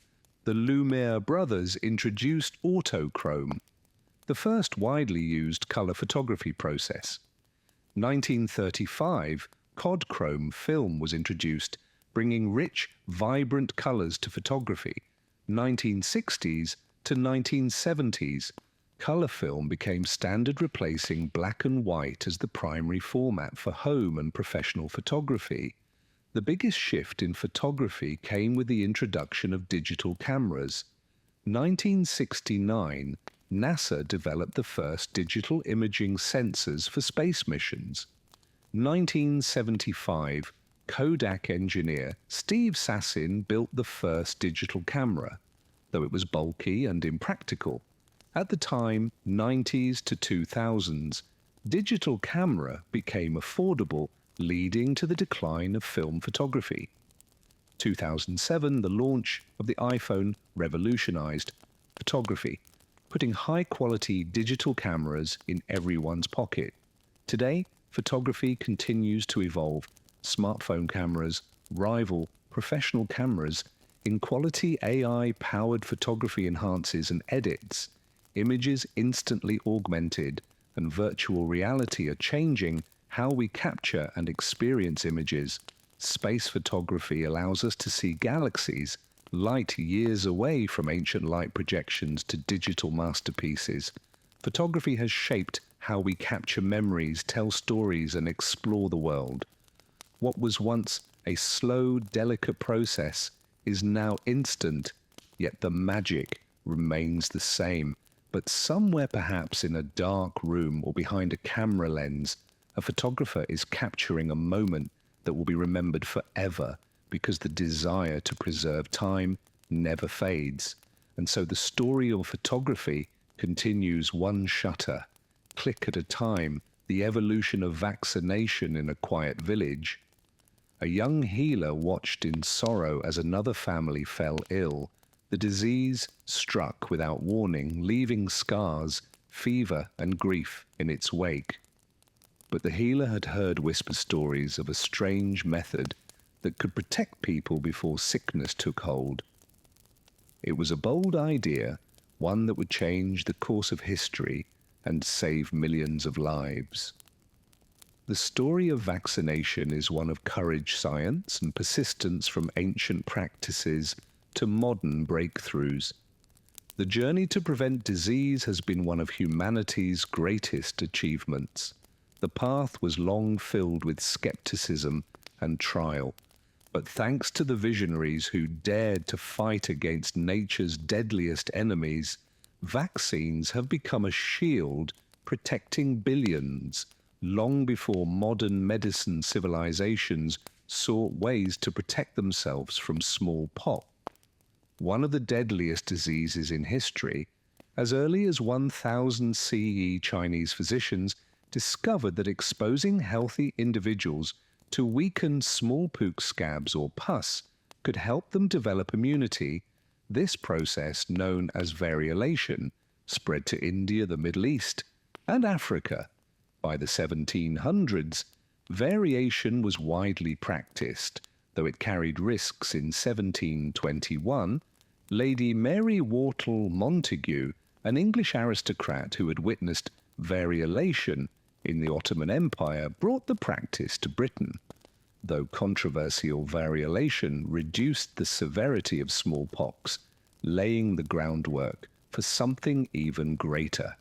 [SPEAKER 1] the Lumiere brothers introduced autochrome, the first widely used color photography process. 1935, Kodchrome film was introduced, bringing rich, vibrant colors to photography. 1960s to 1970s, color film became standard, replacing black and white as the primary format for home and professional photography. The biggest shift in photography came with the introduction of digital cameras. 1969, NASA developed the first digital imaging sensors for space missions. 1975, Kodak engineer Steve Sasson built the first digital camera, though it was bulky and impractical. At the time, 90s to 2000s, digital camera became affordable, leading to the decline of film photography. 2007, the launch of the iPhone revolutionized photography, putting high-quality digital cameras in everyone's pocket. Today, photography continues to evolve. Smartphone cameras rival professional cameras in quality. AI-powered photography enhances and edits images instantly augmented, and virtual reality are changing how we capture and experience images. Space photography allows us to see galaxies light years away, from ancient light projections to digital masterpieces. Photography has shaped how we capture memories, tell stories, and explore the world. What was once a slow, delicate process is now instant, yet the magic remains the same. But somewhere, perhaps in a dark room or behind a camera lens, a photographer is capturing a moment that will be remembered forever, because the desire to preserve time never fades. And so the story of photography continues, one shutter, click at a time, the evolution of vaccination in a quiet village. A young healer watched in sorrow as another family fell ill. The disease struck without warning, leaving scars, fever, and grief in its wake. But the healer had heard whispered stories of a strange method that could protect people before sickness took hold. It was a bold idea, one that would change the course of history and save millions of lives. The story of vaccination is one of courage, science, and persistence, from ancient practices to modern breakthroughs. The journey to prevent disease has been one of humanity's greatest achievements. The path was long filled with skepticism and trial, but thanks to the visionaries who dared to fight against nature's deadliest enemies, vaccines have become a shield protecting billions, long before modern medicine civilizations sought ways to protect themselves from smallpox, one of the deadliest diseases in history. As early as 1000 CE, Chinese physicians discovered that exposing healthy individuals to weakened smallpox scabs or pus could help them develop immunity. This process, known as variolation, spread to India, the Middle East, and Africa. By the 1700s, variation was widely practiced, though it carried risks. In 1721, Lady Mary Wortle Montagu, an English aristocrat who had witnessed variolation in the Ottoman Empire, brought the practice to Britain. Though controversial, variolation reduced the severity of smallpox, laying the groundwork for something even greater.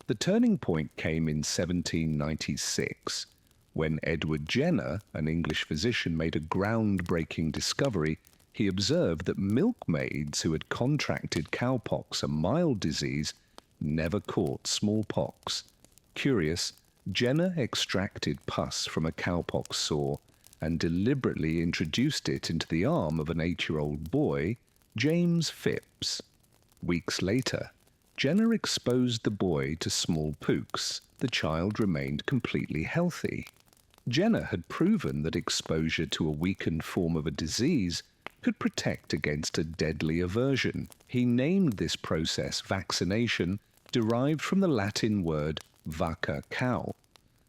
[SPEAKER 1] The turning point came in 1796, when Edward Jenner, an English physician, made a groundbreaking discovery. He observed that milkmaids who had contracted cowpox, a mild disease, never caught smallpox. Curious, Jenner extracted pus from a cowpox sore and deliberately introduced it into the arm of an 8-year-old boy, James Phipps. Weeks later, Jenner exposed the boy to smallpox. The child remained completely healthy. Jenner had proven that exposure to a weakened form of a disease could protect against a deadly aversion. He named this process vaccination, derived from the Latin word vacca, cow.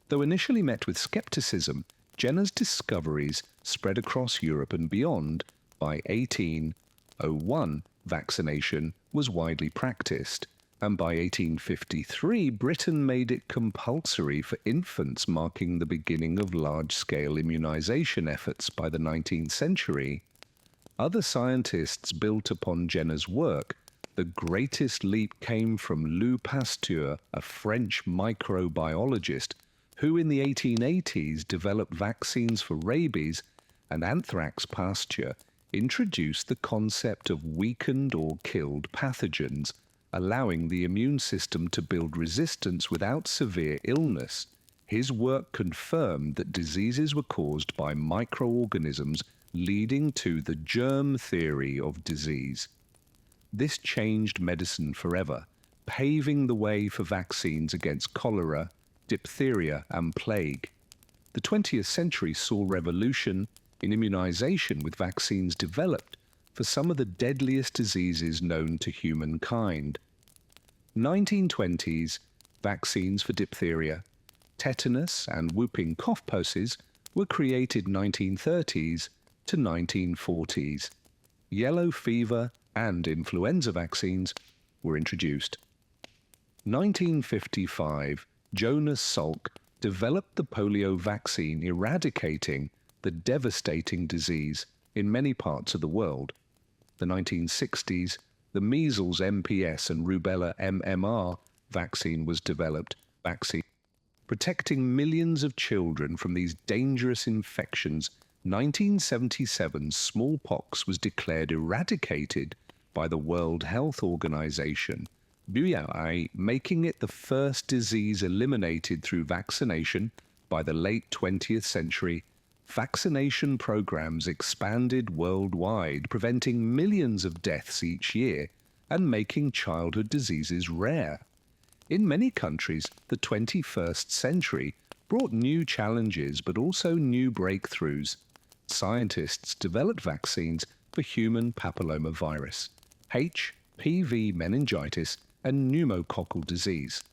[SPEAKER 1] Though initially met with skepticism, Jenner's discoveries spread across Europe and beyond. By 1801, vaccination was widely practiced, and by 1853, Britain made it compulsory for infants, marking the beginning of large-scale immunization efforts. By the 19th century, other scientists built upon Jenner's work. The greatest leap came from Louis Pasteur, a French microbiologist, who in the 1880s developed vaccines for rabies and anthrax. Pasteur introduced the concept of weakened or killed pathogens, allowing the immune system to build resistance without severe illness. His work confirmed that diseases were caused by microorganisms, leading to the germ theory of disease. This changed medicine forever, paving the way for vaccines against cholera, diphtheria, and plague. The 20th century saw revolution in immunization, with vaccines developed for some of the deadliest diseases known to humankind. 1920s, vaccines for diphtheria, tetanus, and whooping cough pulses were created. 1930s to 1940s. Yellow fever and influenza vaccines were introduced. 1955, Jonas Salk developed the polio vaccine, eradicating the devastating disease in many parts of the world. The 1960s, the measles MPS and rubella MMR vaccine was developed, protecting millions of children from these dangerous infections. 1977, smallpox was declared eradicated by the World Health Organization, making it the first disease eliminated through vaccination. By the late 20th century, vaccination programs expanded worldwide, preventing millions of deaths each year and making childhood diseases rare. In many countries, the 21st century brought new challenges but also new breakthroughs. Scientists developed vaccines for human papillomavirus, HPV meningitis, and pneumococcal disease.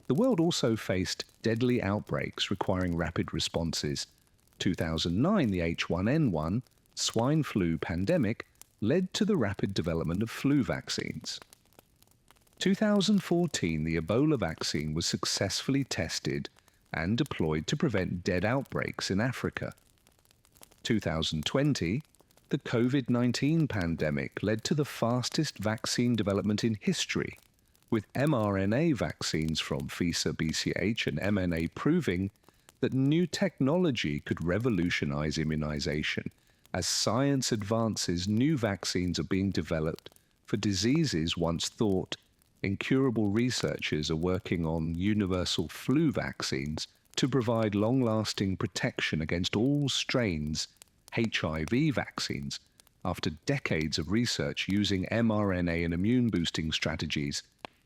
[SPEAKER 1] The world also faced deadly outbreaks requiring rapid responses. 2009, the H1N1 swine flu pandemic led to the rapid development of flu vaccines. 2014, the Ebola vaccine was successfully tested and deployed to prevent dead outbreaks in Africa. 2020, the COVID-19 pandemic led to the fastest vaccine development in history, with mRNA vaccines from FISA, BCH, and mRNA proving that new technology could revolutionize immunization. As science advances, new vaccines are being developed for diseases once thought incurable. Researchers are working on universal flu vaccines to provide long-lasting protection against all strains. HIV vaccines, after decades of research using mRNA and immune-boosting strategies.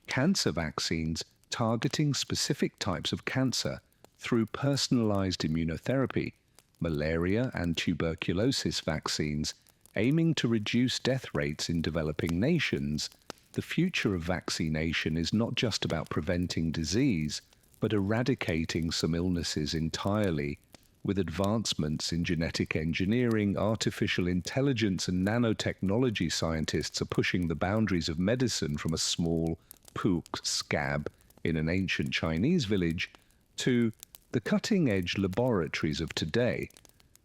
[SPEAKER 1] Cancer vaccines targeting specific types of cancer through personalized immunotherapy. Malaria and tuberculosis vaccines aiming to reduce death rates in developing nations. The future of vaccination is not just about preventing disease, but eradicating some illnesses entirely. With advancements in genetic engineering, artificial intelligence, and nanotechnology, scientists are pushing the boundaries of medicine from a small pook scab in an ancient Chinese village to the cutting-edge laboratories of today.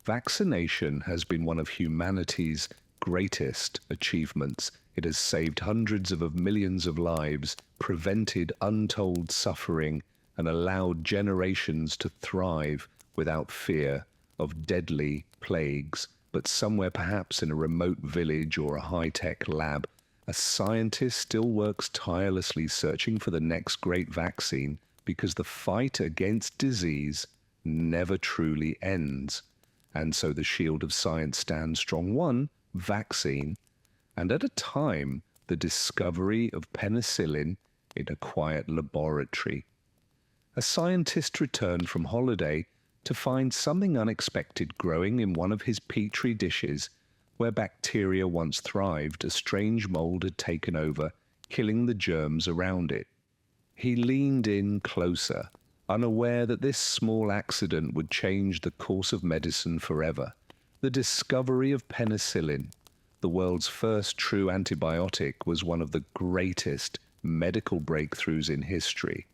[SPEAKER 1] Vaccination has been one of humanity's greatest achievements. It has saved hundreds of millions of lives, prevented untold suffering, and allowed generations to thrive without fear of deadly plagues. But somewhere, perhaps in a remote village or a high-tech lab, a scientist still works tirelessly searching for the next great vaccine, because the fight against disease never truly ends. And so the shield of science stands strong. One, vaccine, and at a time, the discovery of penicillin in a quiet laboratory. A scientist returned from holiday to find something unexpected growing in one of his petri dishes. Where bacteria once thrived, a strange mold had taken over, killing the germs around it. He leaned in closer, unaware that this small accident would change the course of medicine forever. The discovery of penicillin, the world's first true antibiotic, was one of the greatest medical breakthroughs in history.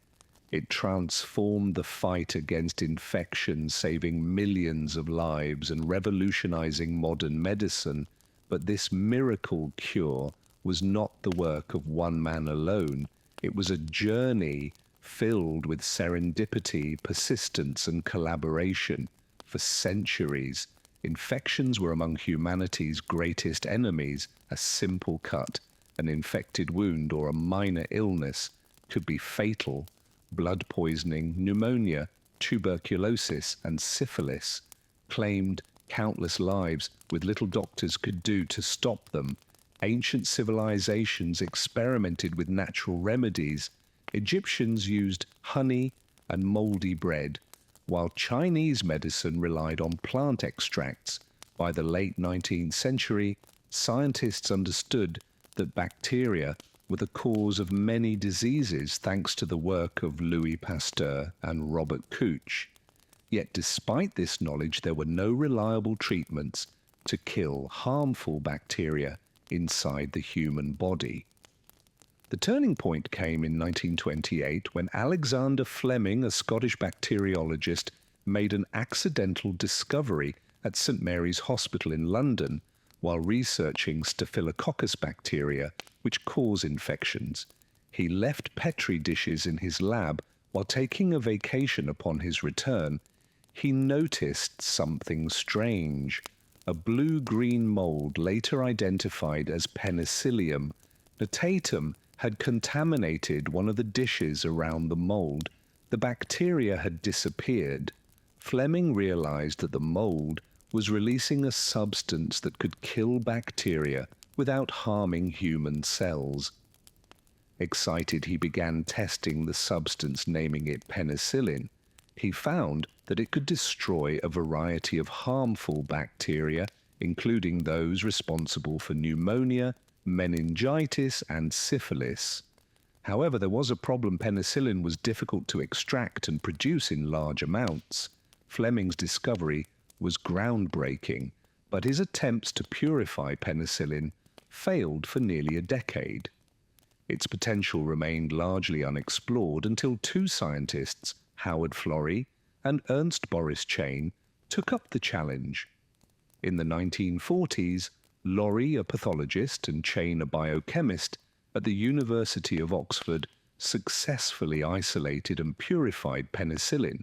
[SPEAKER 1] It transformed the fight against infection, saving millions of lives and revolutionizing modern medicine. But this miracle cure was not the work of one man alone. It was a journey filled with serendipity, persistence, and collaboration. For centuries, infections were among humanity's greatest enemies. A simple cut, an infected wound, or a minor illness could be fatal. Blood poisoning, pneumonia, tuberculosis, and syphilis claimed countless lives, with little doctors could do to stop them. Ancient civilizations experimented with natural remedies. Egyptians used honey and moldy bread, while Chinese medicine relied on plant extracts. By the late 19th century, scientists understood that bacteria were the cause of many diseases, thanks to the work of Louis Pasteur and Robert Koch. Yet despite this knowledge, there were no reliable treatments to kill harmful bacteria inside the human body. The turning point came in 1928 when Alexander Fleming, a Scottish bacteriologist, made an accidental discovery at St. Mary's Hospital in London while researching Staphylococcus bacteria, which cause infections. He left petri dishes in his lab while taking a vacation. Upon his return, he noticed something strange. A blue-green mold, later identified as Penicillium notatum, had contaminated one of the dishes around the mold. The bacteria had disappeared. Fleming realized that the mold was releasing a substance that could kill bacteria without harming human cells. Excited, he began testing the substance, naming it penicillin. He found that it could destroy a variety of harmful bacteria, including those responsible for pneumonia, meningitis, and syphilis. However, there was a problem. Penicillin was difficult to extract and produce in large amounts. Fleming's discovery was groundbreaking, but his attempts to purify penicillin failed for nearly a decade. Its potential remained largely unexplored until two scientists, Howard Florey and Ernst Boris Chain, took up the challenge. In the 1940s, Laurie, a pathologist, and Chain, a biochemist, at the University of Oxford, successfully isolated and purified penicillin.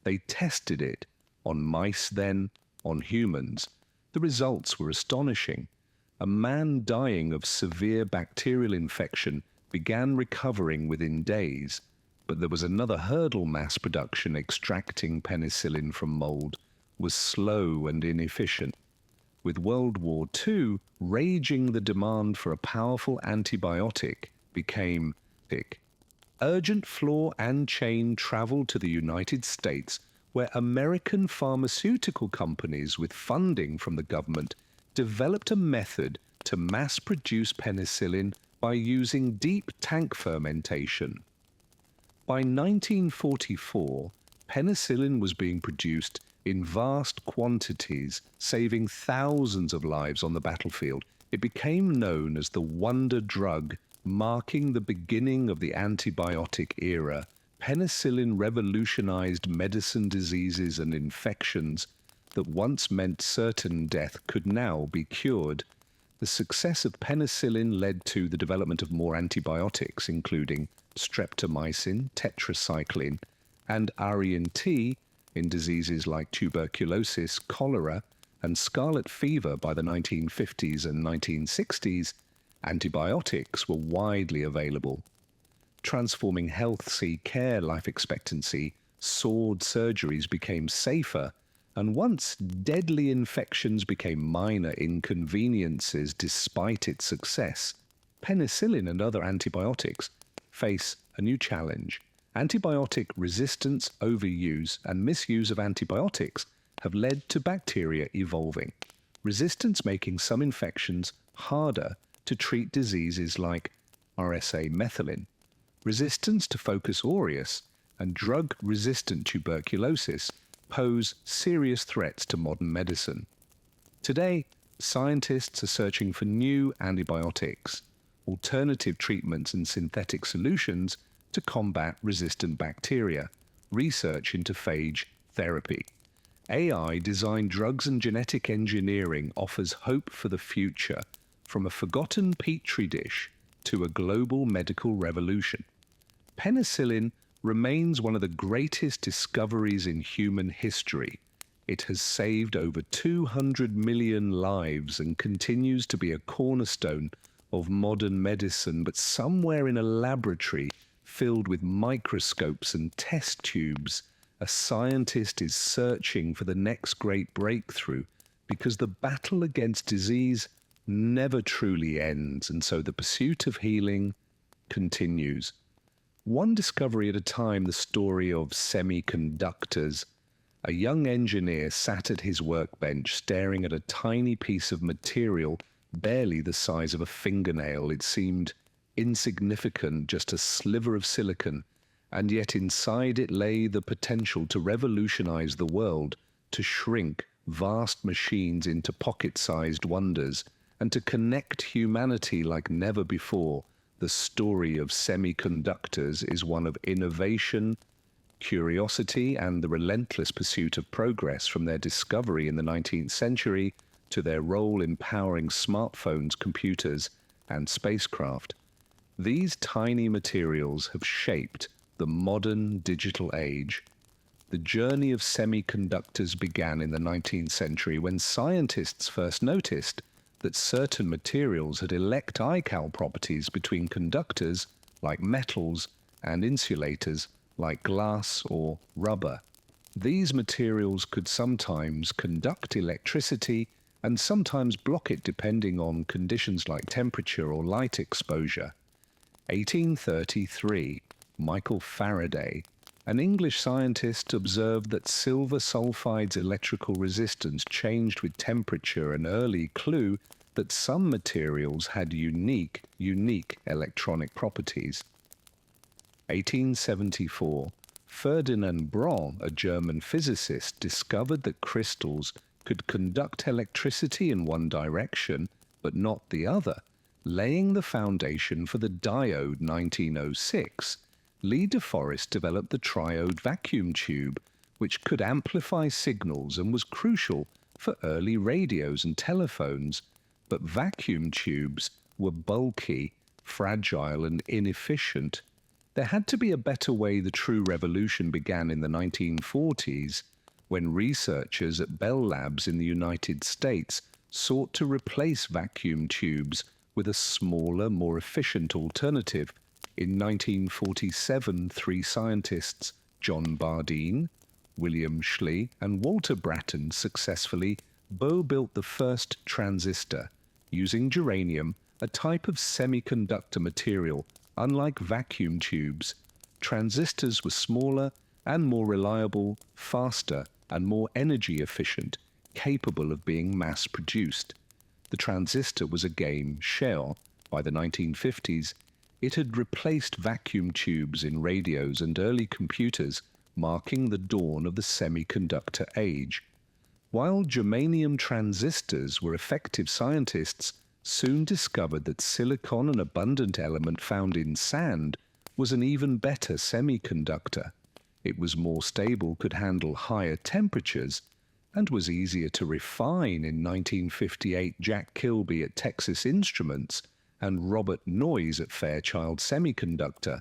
[SPEAKER 1] They tested it on mice, then on humans. The results were astonishing. A man dying of severe bacterial infection began recovering within days. But there was another hurdle. Mass production, extracting penicillin from mold, was slow and inefficient. With World War II raging, the demand for a powerful antibiotic became big. Urgent Floor and Chain traveled to the United States, where American pharmaceutical companies, with funding from the government, developed a method to mass-produce penicillin by using deep tank fermentation. By 1944, penicillin was being produced in vast quantities, saving thousands of lives on the battlefield. It became known as the wonder drug, marking the beginning of the antibiotic era. Penicillin revolutionized medicine. Diseases and infections that once meant certain death could now be cured. The success of penicillin led to the development of more antibiotics, including streptomycin, tetracycline, and RENT in diseases like tuberculosis, cholera, and scarlet fever. By the 1950s and 1960s, antibiotics were widely available, transforming health. See care, life expectancy, sword surgeries became safer, and once deadly infections became minor inconveniences. Despite its success, penicillin and other antibiotics face a new challenge. Antibiotic resistance, overuse, and misuse of antibiotics have led to bacteria evolving, resistance making some infections harder to treat. Diseases like RSA methylene, resistance to Focus aureus, and drug-resistant tuberculosis pose serious threats to modern medicine. Today, scientists are searching for new antibiotics, alternative treatments, and synthetic solutions to combat resistant bacteria. Research into phage therapy. AI-designed drugs and genetic engineering offers hope for the future, from a forgotten petri dish to a global medical revolution. Penicillin remains one of the greatest discoveries in human history. It has saved over 200 million lives and continues to be a cornerstone of modern medicine. But somewhere in a laboratory filled with microscopes and test tubes, a scientist is searching for the next great breakthrough, because the battle against disease never truly ends, and so the pursuit of healing continues. One discovery at a time. The story of semiconductors. A young engineer sat at his workbench staring at a tiny piece of material barely the size of a fingernail. It seemed insignificant, just a sliver of silicon, and yet inside it lay the potential to revolutionize the world, to shrink vast machines into pocket-sized wonders, and to connect humanity like never before. The story of semiconductors is one of innovation, curiosity, and the relentless pursuit of progress. From their discovery in the 19th century to their role in powering smartphones, computers, and spacecraft, these tiny materials have shaped the modern digital age. The journey of semiconductors began in the 19th century when scientists first noticed that certain materials had elect-ical properties between conductors like metals and insulators like glass or rubber. These materials could sometimes conduct electricity and sometimes block it depending on conditions like temperature or light exposure. 1833, Michael Faraday, an English scientist, observed that silver sulfide's electrical resistance changed with temperature, an early clue that some materials had unique electronic properties. 1874, Ferdinand Braun, a German physicist, discovered that crystals could conduct electricity in one direction but not the other, laying the foundation for the diode. 1906, Lee de Forest developed the triode vacuum tube, which could amplify signals and was crucial for early radios and telephones. But vacuum tubes were bulky, fragile, and inefficient. There had to be a better way. The true revolution began in the 1940s, when researchers at Bell Labs in the United States sought to replace vacuum tubes with a smaller, more efficient alternative. In 1947, three scientists, John Bardeen, William Schley, and Walter Bratton, successfully built the first transistor using germanium, a type of semiconductor material. Unlike vacuum tubes, transistors were smaller and more reliable, faster and more energy efficient, capable of being mass-produced. The transistor was a game changer. By the 1950s, it had replaced vacuum tubes in radios and early computers, marking the dawn of the semiconductor age. While germanium transistors were effective, scientists soon discovered that silicon, an abundant element found in sand, was an even better semiconductor. It was more stable, could handle higher temperatures, and was easier to refine. In 1958, Jack Kilby at Texas Instruments and Robert Noyes at Fairchild Semiconductor,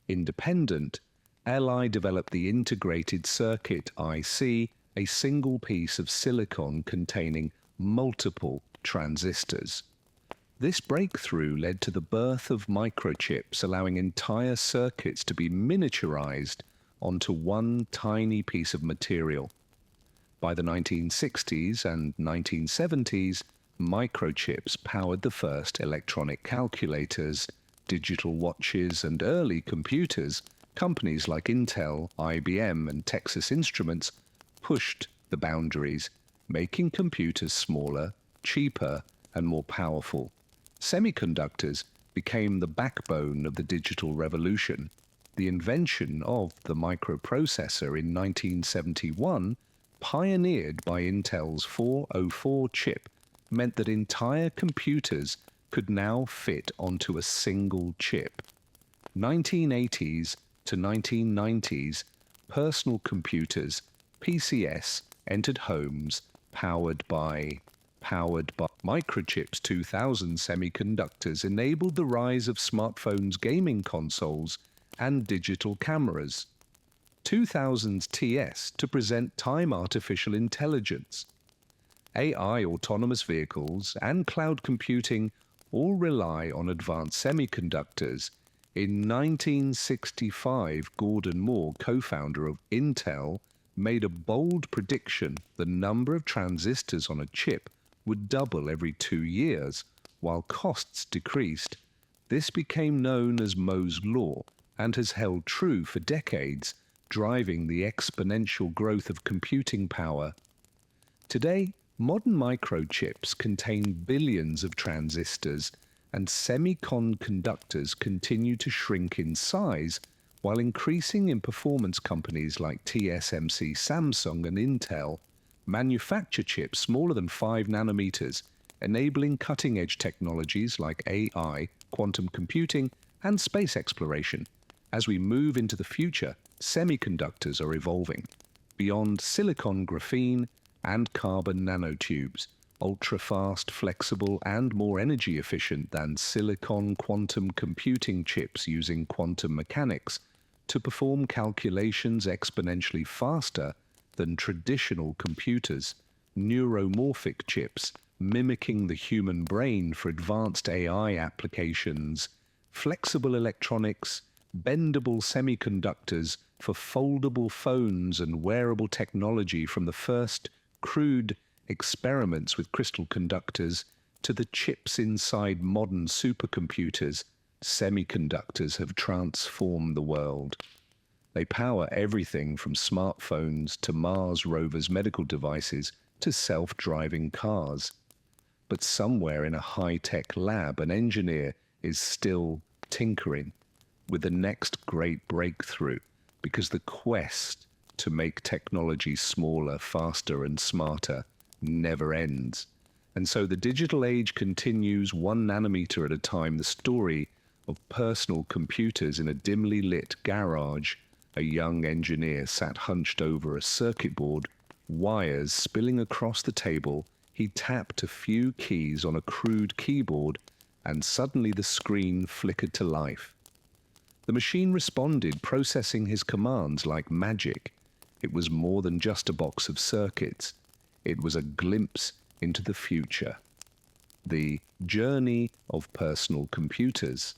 [SPEAKER 1] independent, LI developed the integrated circuit IC, a single piece of silicon containing multiple transistors. This breakthrough led to the birth of microchips, allowing entire circuits to be miniaturized onto one tiny piece of material. By the 1960s and 1970s, microchips powered the first electronic calculators, digital watches, and early computers. Companies like Intel, IBM, and Texas Instruments pushed the boundaries, making computers smaller, cheaper, and more powerful. Semiconductors became the backbone of the digital revolution. The invention of the microprocessor in 1971, pioneered by Intel's 404 chip, meant that entire computers could now fit onto a single chip. 1980s to 1990s, personal computers, PCS, entered homes powered by microchips. 2000 semiconductors enabled the rise of smartphones, gaming consoles, and digital cameras. 2000's TS to present time artificial intelligence. AI, autonomous vehicles, and cloud computing all rely on advanced semiconductors. In 1965, Gordon Moore, co-founder of Intel, made a bold prediction: the number of transistors on a chip would double every 2 years, while costs decreased. This became known as Moore's Law and has held true for decades, driving the exponential growth of computing power. Today, modern microchips contain billions of transistors, and semiconductors continue to shrink in size while increasing in performance. Companies like TSMC, Samsung, and Intel manufacture chips smaller than 5 nanometers, enabling cutting-edge technologies like AI, quantum computing, and space exploration. As we move into the future, semiconductors are evolving beyond silicon, graphene, and carbon nanotubes, ultra-fast, flexible, and more energy efficient than silicon. Quantum computing chips using quantum mechanics to perform calculations exponentially faster than traditional computers. Neuromorphic chips mimicking the human brain for advanced AI applications. Flexible electronics, bendable semiconductors for foldable phones and wearable technology. From the first crude experiments with crystal conductors to the chips inside modern supercomputers, semiconductors have transformed the world. They power everything from smartphones to Mars rovers, medical devices, to self-driving cars. But somewhere in a high-tech lab, an engineer is still tinkering with the next great breakthrough, because the quest to make technology smaller, faster, and smarter never ends. And so the digital age continues 1 nanometer at a time. The story of personal computers in a dimly lit garage. A young engineer sat hunched over a circuit board, wires spilling across the table. He tapped a few keys on a crude keyboard, and suddenly the screen flickered to life. The machine responded, processing his commands like magic. It was more than just a box of circuits. It was a glimpse into the future. The journey of personal computers.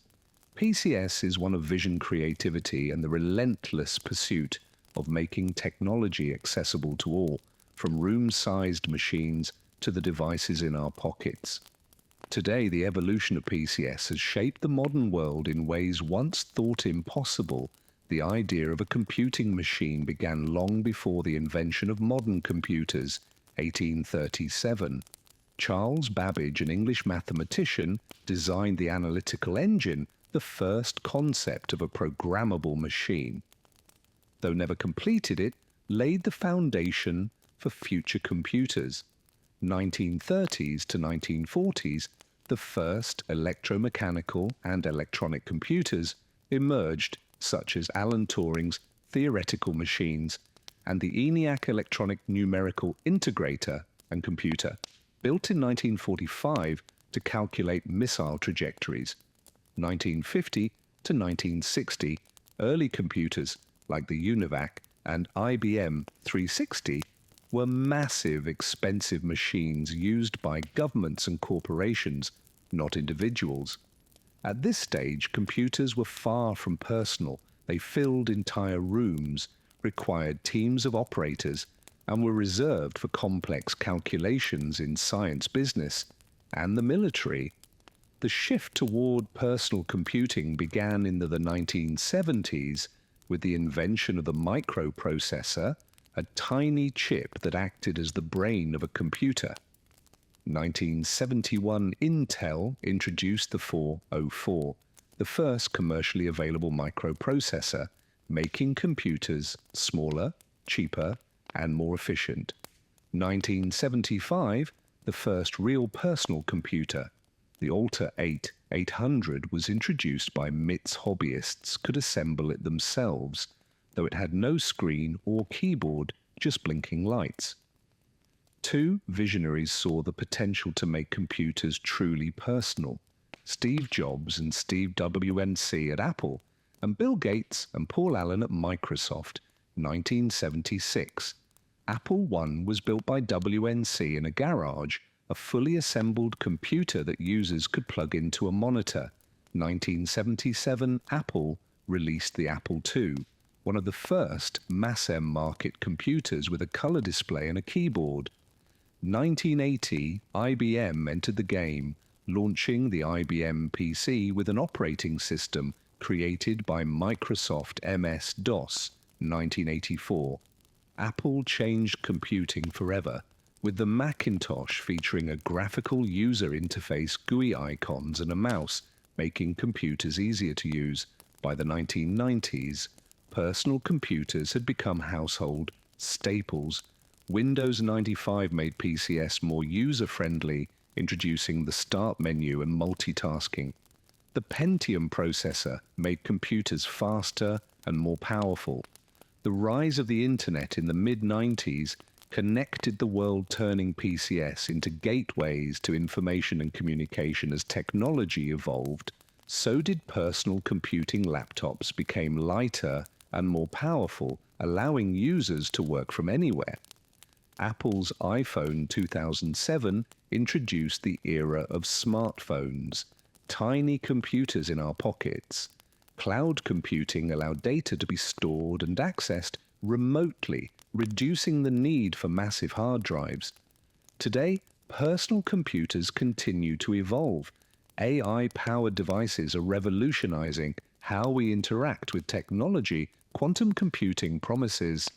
[SPEAKER 1] PCS is one of vision, creativity, and the relentless pursuit of making technology accessible to all, from room-sized machines to the devices in our pockets. Today, the evolution of PCS has shaped the modern world in ways once thought impossible. The idea of a computing machine began long before the invention of modern computers, 1837. Charles Babbage, an English mathematician, designed the analytical engine, the first concept of a programmable machine. though never completed it, laid the foundation for future computers. 1930s to 1940s, the first electromechanical and electronic computers emerged, such as Alan Turing's theoretical machines and the ENIAC electronic numerical integrator and computer, built in 1945 to calculate missile trajectories. 1950 to 1960, early computers like the UNIVAC and IBM 360 were massive, expensive machines used by governments and corporations, not individuals. At this stage, computers were far from personal. They filled entire rooms, required teams of operators, and were reserved for complex calculations in science, business, and the military. The shift toward personal computing began in the 1970s with the invention of the microprocessor, a tiny chip that acted as the brain of a computer. 1971, Intel introduced the 404, the first commercially available microprocessor, making computers smaller, cheaper, and more efficient. 1975, the first real personal computer, the Alta 800 was introduced by MIT's hobbyists could assemble it themselves, though it had no screen or keyboard, just blinking lights. Two visionaries saw the potential to make computers truly personal: Steve Jobs and Steve WNC at Apple, and Bill Gates and Paul Allen at Microsoft, 1976. Apple I was built by WNC in a garage, a fully assembled computer that users could plug into a monitor. 1977, Apple released the Apple II, one of the first mass-M market computers with a color display and a keyboard. 1980, IBM entered the game, launching the IBM PC with an operating system created by Microsoft MS-DOS, 1984. Apple changed computing forever, with the Macintosh featuring a graphical user interface, GUI icons, and a mouse, making computers easier to use. By the 1990s, personal computers had become household staples. Windows 95 made PCs more user-friendly, introducing the Start menu and multitasking. The Pentium processor made computers faster and more powerful. The rise of the Internet in the mid-90s connected the world, turning PCs into gateways to information and communication. As technology evolved, so did personal computing. Laptops became lighter and more powerful, allowing users to work from anywhere. Apple's iPhone 2007 introduced the era of smartphones, tiny computers in our pockets. Cloud computing allowed data to be stored and accessed remotely, reducing the need for massive hard drives. Today, personal computers continue to evolve. AI-powered devices are revolutionizing how we interact with technology. Quantum computing promises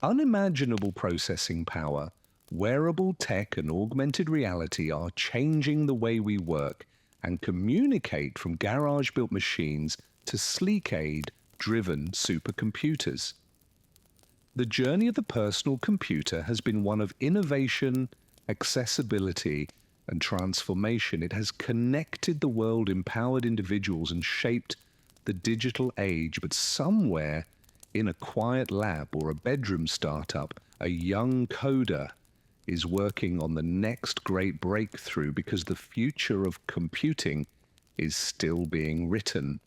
[SPEAKER 1] unimaginable processing power. Wearable tech and augmented reality are changing the way we work and communicate, from garage-built machines to sleek AI-driven supercomputers. The journey of the personal computer has been one of innovation, accessibility, and transformation. It has connected the world, empowered individuals, and shaped the digital age. But somewhere in a quiet lab or a bedroom startup, a young coder is working on the next great breakthrough, because the future of computing is still being written.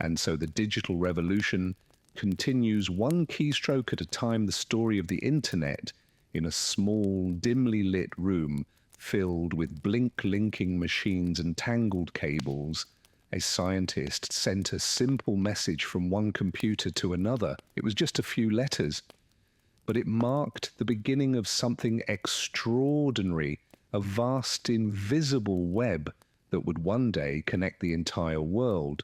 [SPEAKER 1] And so the digital revolution continues, one keystroke at a time. The story of the Internet in a small, dimly lit room filled with blink-linking machines and tangled cables. A scientist sent a simple message from one computer to another. It was just a few letters, but it marked the beginning of something extraordinary, a vast, invisible web that would one day connect the entire world.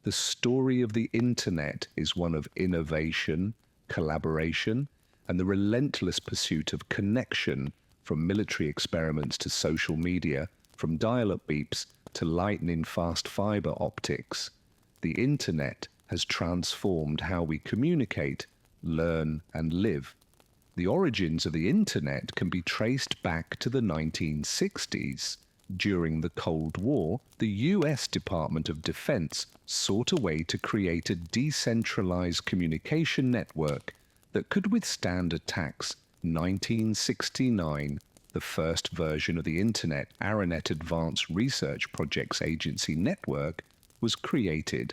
[SPEAKER 1] The story of the Internet is one of innovation, collaboration, and the relentless pursuit of connection, from military experiments to social media, from dial-up beeps to lightning-fast fiber optics. The Internet has transformed how we communicate, learn, and live. The origins of the internet can be traced back to the 1960s. During the Cold War, the US Department of Defense sought a way to create a decentralized communication network that could withstand attacks. 1969, the first version of the Internet ARPANET Advanced Research Projects Agency network was created.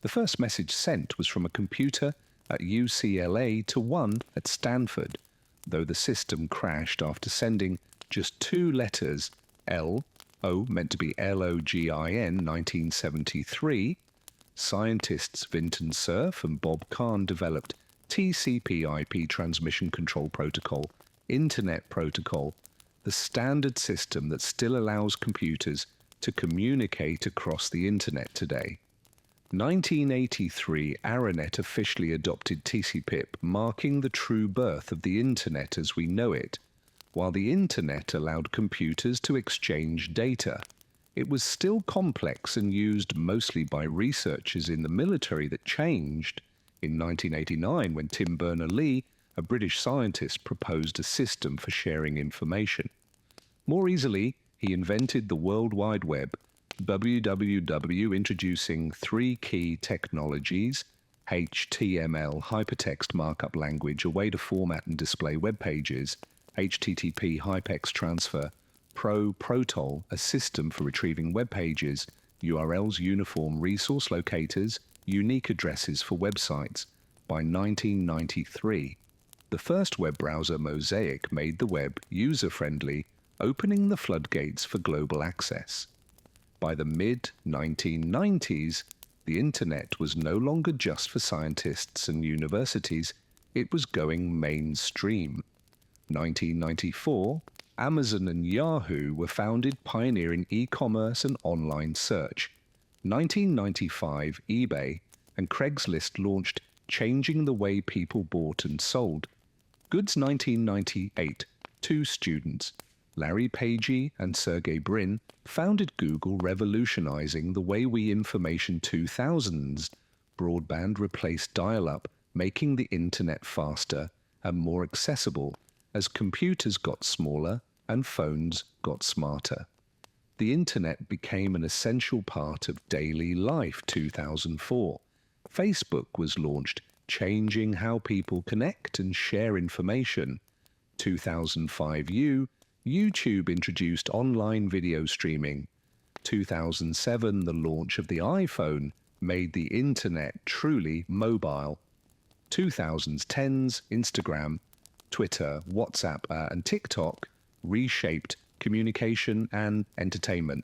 [SPEAKER 1] The first message sent was from a computer at UCLA to one at Stanford, though the system crashed after sending just two letters, L, O meant to be LOGIN, 1973. Scientists Vinton Cerf and Bob Kahn developed TCP/IP Transmission Control Protocol, Internet Protocol, the standard system that still allows computers to communicate across the Internet today. 1983, ARPANET officially adopted TCP/IP, marking the true birth of the Internet as we know it. While the Internet allowed computers to exchange data, it was still complex and used mostly by researchers in the military. That changed in 1989 when Tim Berners-Lee, a British scientist, proposed a system for sharing information. More easily, he invented the World Wide Web, WWW, introducing three key technologies: HTML, hypertext markup language, a way to format and display web pages; HTTP, hypertext transfer; Protol, a system for retrieving web pages; URLs, uniform resource locators, unique addresses for websites. By 1993, the first web browser, Mosaic, made the web user-friendly, opening the floodgates for global access. By the mid-1990s, the Internet was no longer just for scientists and universities, it was going mainstream. 1994, Amazon and Yahoo were founded, pioneering e-commerce and online search. 1995, eBay and Craigslist launched, changing the way people bought and sold. Goods. 1998, two students, Larry Page and Sergey Brin, founded Google, revolutionizing the way we information. 2000s, broadband replaced dial-up, making the Internet faster and more accessible as computers got smaller and phones got smarter. The Internet became an essential part of daily life. 2004, Facebook was launched, changing how people connect and share information. 2005, YouTube introduced online video streaming. 2007, the launch of the iPhone made the Internet truly mobile. 2010s, Instagram, Twitter, WhatsApp, and TikTok reshaped communication and entertainment.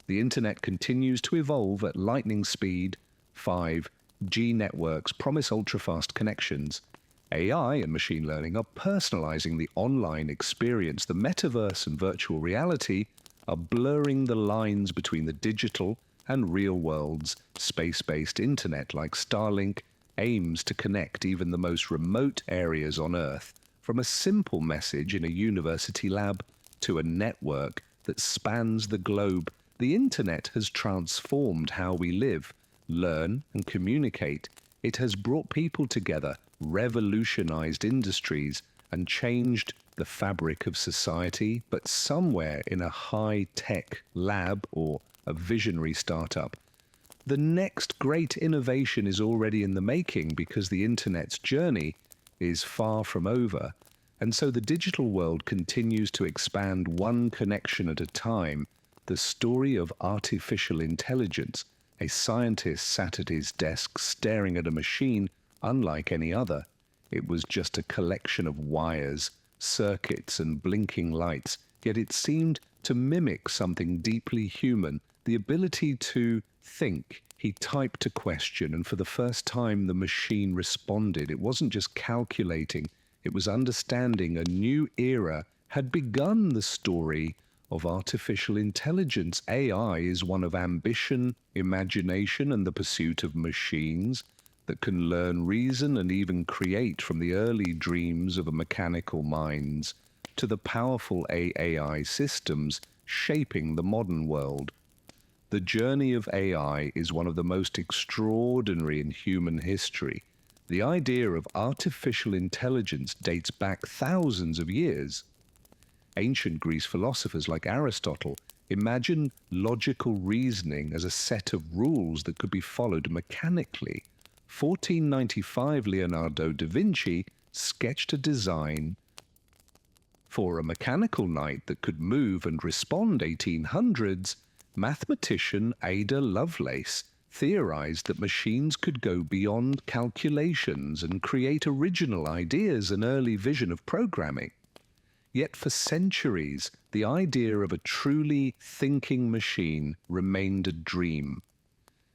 [SPEAKER 1] The Internet continues to evolve at lightning speed. 5G networks promise ultra-fast connections. AI and machine learning are personalizing the online experience. The metaverse and virtual reality are blurring the lines between the digital and real worlds. Space-based internet like Starlink aims to connect even the most remote areas on Earth, from a simple message in a university lab to a network that spans the globe. The Internet has transformed how we live, learn, and communicate. It has brought people together, revolutionized industries, and changed the fabric of society. But somewhere in a high-tech lab or a visionary startup, the next great innovation is already in the making, because the Internet's journey is far from over. And so the digital world continues to expand one connection at a time. The story of artificial intelligence. A scientist sat at his desk staring at a machine unlike any other. It was just a collection of wires, circuits, and blinking lights, yet it seemed to mimic something deeply human, the ability to think. He typed a question, and for the first time the machine responded. It wasn't just calculating, it was understanding. A new era had begun. The story of artificial intelligence. AI is one of ambition, imagination, and the pursuit of machines that can learn, reason, and even create, from the early dreams of mechanical minds to the powerful AI systems shaping the modern world. The journey of AI is one of the most extraordinary in human history. The idea of artificial intelligence dates back thousands of years. Ancient Greece philosophers like Aristotle imagined logical reasoning as a set of rules that could be followed mechanically. 1495, Leonardo da Vinci sketched a design for a mechanical knight that could move and respond. 1800s, mathematician Ada Lovelace theorized that machines could go beyond calculations and create original ideas, an early vision of programming. Yet for centuries, the idea of a truly thinking machine remained a dream.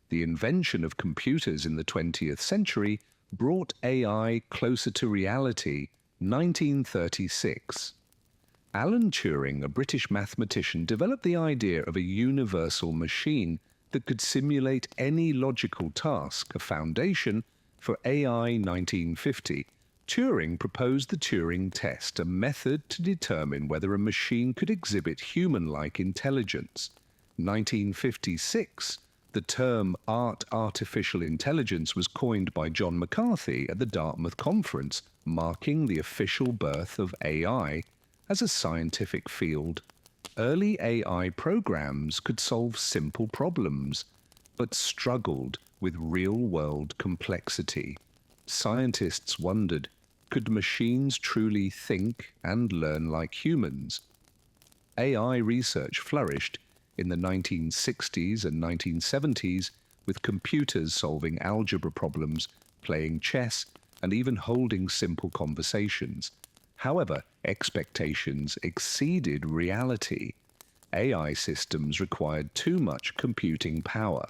[SPEAKER 1] The invention of computers in the 20th century brought AI closer to reality. 1936. Alan Turing, a British mathematician, developed the idea of a universal machine that could simulate any logical task, a foundation for AI. 1950. Turing proposed the Turing test, a method to determine whether a machine could exhibit human-like intelligence. 1956. The term artificial intelligence was coined by John McCarthy at the Dartmouth Conference, marking the official birth of AI as a scientific field. Early AI programs could solve simple problems, but struggled with real-world complexity. Scientists wondered, could machines truly think and learn like humans? AI research flourished in the 1960s and 1970s, with computers solving algebra problems, playing chess, and even holding simple conversations. However, expectations exceeded reality. AI systems required too much computing power.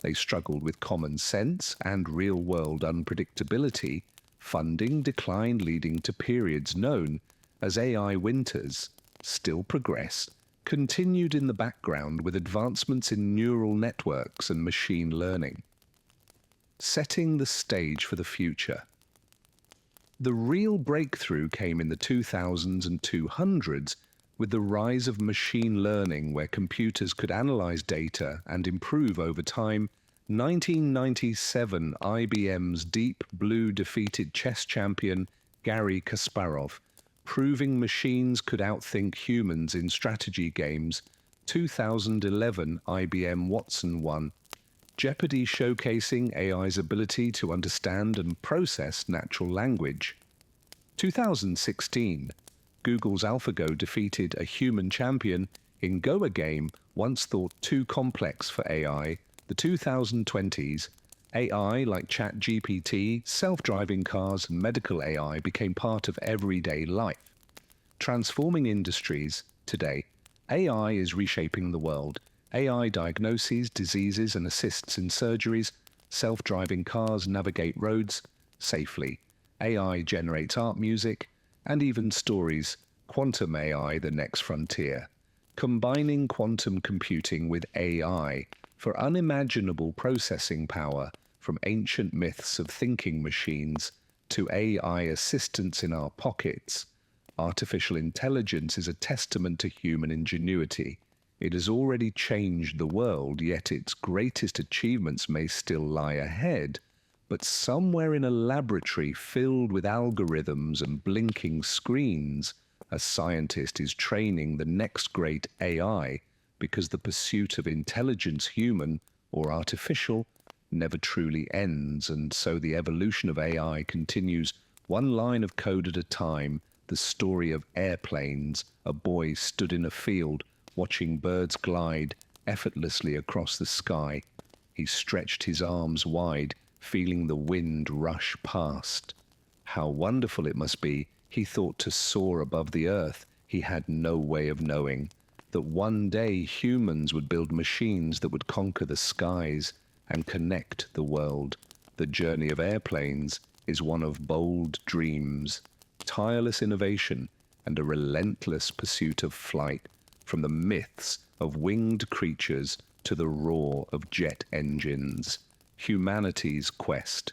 [SPEAKER 1] They struggled with common sense and real-world unpredictability. Funding declined, leading to periods known as AI winters. Still, progress continued in the background with advancements in neural networks and machine learning, setting the stage for the future. The real breakthrough came in the 2000s and 200s with the rise of machine learning, where computers could analyze data and improve over time. 1997, IBM's Deep Blue defeated chess champion Garry Kasparov, proving machines could outthink humans in strategy games. 2011, IBM Watson won Jeopardy, showcasing AI's ability to understand and process natural language. 2016, Google's AlphaGo defeated a human champion in Go, a game once thought too complex for AI. The 2020s, AI like ChatGPT, self-driving cars, and medical AI became part of everyday life, transforming industries. Today, AI is reshaping the world. AI diagnoses diseases and assists in surgeries. Self-driving cars navigate roads safely. AI generates art, music, and even stories. Quantum AI, the next frontier. Combining quantum computing with AI for unimaginable processing power, from ancient myths of thinking machines to AI assistants in our pockets. Artificial intelligence is a testament to human ingenuity. It has already changed the world, yet its greatest achievements may still lie ahead. But somewhere in a laboratory filled with algorithms and blinking screens, a scientist is training the next great AI, because the pursuit of intelligence, human or artificial, never truly ends, and so the evolution of AI continues, one line of code at a time. The story of airplanes. A boy stood in a field, watching birds glide effortlessly across the sky. He stretched his arms wide, feeling the wind rush past. How wonderful it must be, he thought, to soar above the earth. He had no way of knowing that one day humans would build machines that would conquer the skies and connect the world. The journey of airplanes is one of bold dreams, tireless innovation, and a relentless pursuit of flight, from the myths of winged creatures to the roar of jet engines. Humanity's quest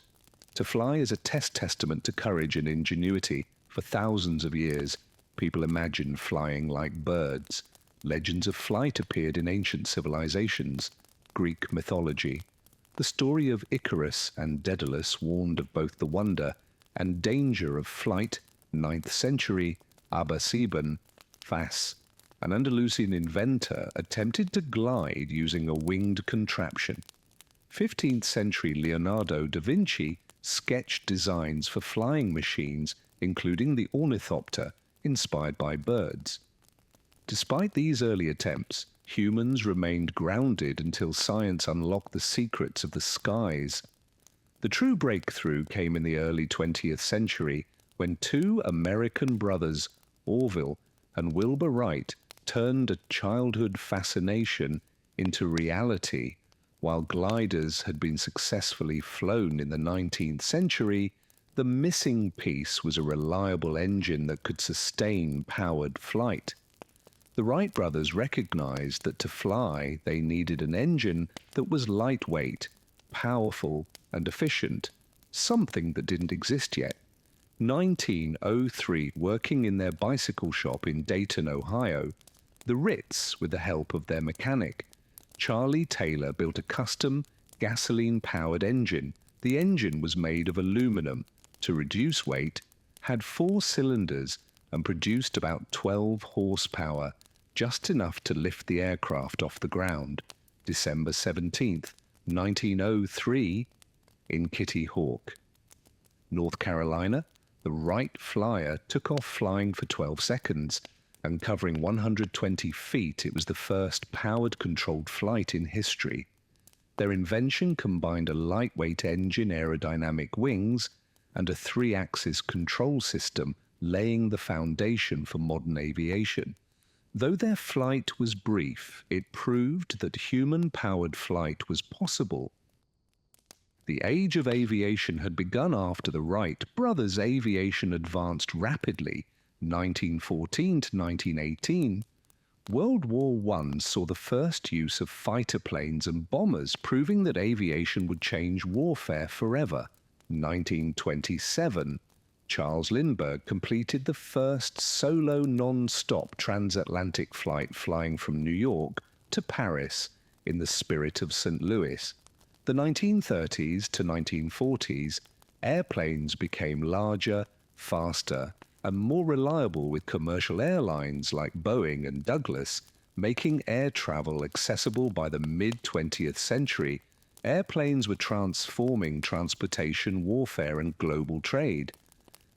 [SPEAKER 1] to fly is a testament to courage and ingenuity. For thousands of years, people imagined flying like birds. Legends of flight appeared in ancient civilizations. Greek mythology. The story of Icarus and Daedalus warned of both the wonder and danger of flight. 9th century, Abasiban, Fas, an Andalusian inventor, attempted to glide using a winged contraption. 15th century Leonardo da Vinci sketched designs for flying machines, including the ornithopter, inspired by birds. Despite these early attempts, humans remained grounded until science unlocked the secrets of the skies. The true breakthrough came in the early 20th century when two American brothers, Orville and Wilbur Wright, turned a childhood fascination into reality. While gliders had been successfully flown in the 19th century, the missing piece was a reliable engine that could sustain powered flight. The Wright brothers recognized that to fly they needed an engine that was lightweight, powerful, and efficient, something that didn't exist yet. 1903, working in their bicycle shop in Dayton, Ohio, the Ritz, with the help of their mechanic, Charlie Taylor, built a custom gasoline-powered engine. The engine was made of aluminum to reduce weight, had 4 cylinders, and produced about 12 horsepower, just enough to lift the aircraft off the ground. December 17th, 1903, in Kitty Hawk, North Carolina, the Wright Flyer took off flying for 12 seconds, and covering 120 feet, it was the first powered controlled flight in history. Their invention combined a lightweight engine, aerodynamic wings, and a 3-axis control system, laying the foundation for modern aviation. Though their flight was brief, it proved that human-powered flight was possible. The age of aviation had begun after the Wright brothers. Aviation advanced rapidly. 1914 to 1918, World War I saw the first use of fighter planes and bombers, proving that aviation would change warfare forever. 1927, Charles Lindbergh completed the first solo non-stop transatlantic flight, flying from New York to Paris in the spirit of St. Louis. The 1930s to 1940s, airplanes became larger, faster, and more reliable, with commercial airlines like Boeing and Douglas making air travel accessible. By the mid-20th century, airplanes were transforming transportation, warfare, and global trade.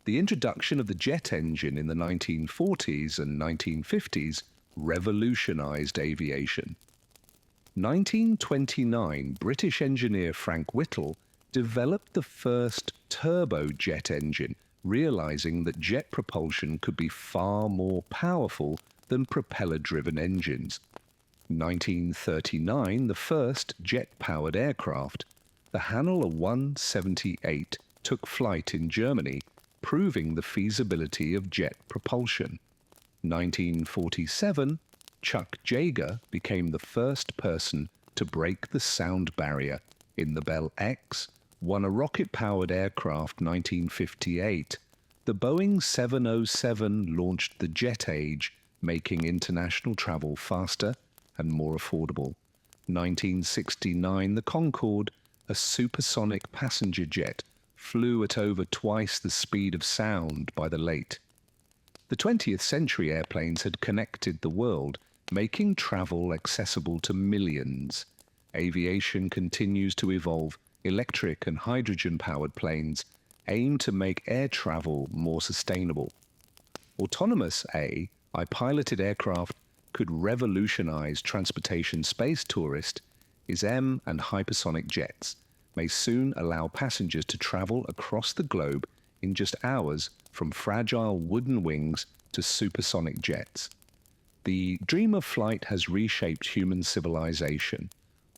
[SPEAKER 1] The introduction of the jet engine in the 1940s and 1950s revolutionized aviation. 1929, British engineer Frank Whittle developed the first turbojet engine, realizing that jet propulsion could be far more powerful than propeller-driven engines. 1939, the first jet-powered aircraft, the Hanel 178, took flight in Germany, proving the feasibility of jet propulsion. 1947, Chuck Yeager became the first person to break the sound barrier in the Bell X, won a rocket-powered aircraft. 1958, the Boeing 707 launched the jet age, making international travel faster and more affordable. 1969, the Concorde, a supersonic passenger jet, flew at over twice the speed of sound by the late. The 20th century airplanes had connected the world, making travel accessible to millions. Aviation continues to evolve. Electric and hydrogen-powered planes aim to make air travel more sustainable. Autonomous AI-piloted aircraft could revolutionize transportation. Space tourist ISM and hypersonic jets may soon allow passengers to travel across the globe in just hours, from fragile wooden wings to supersonic jets. The dream of flight has reshaped human civilization.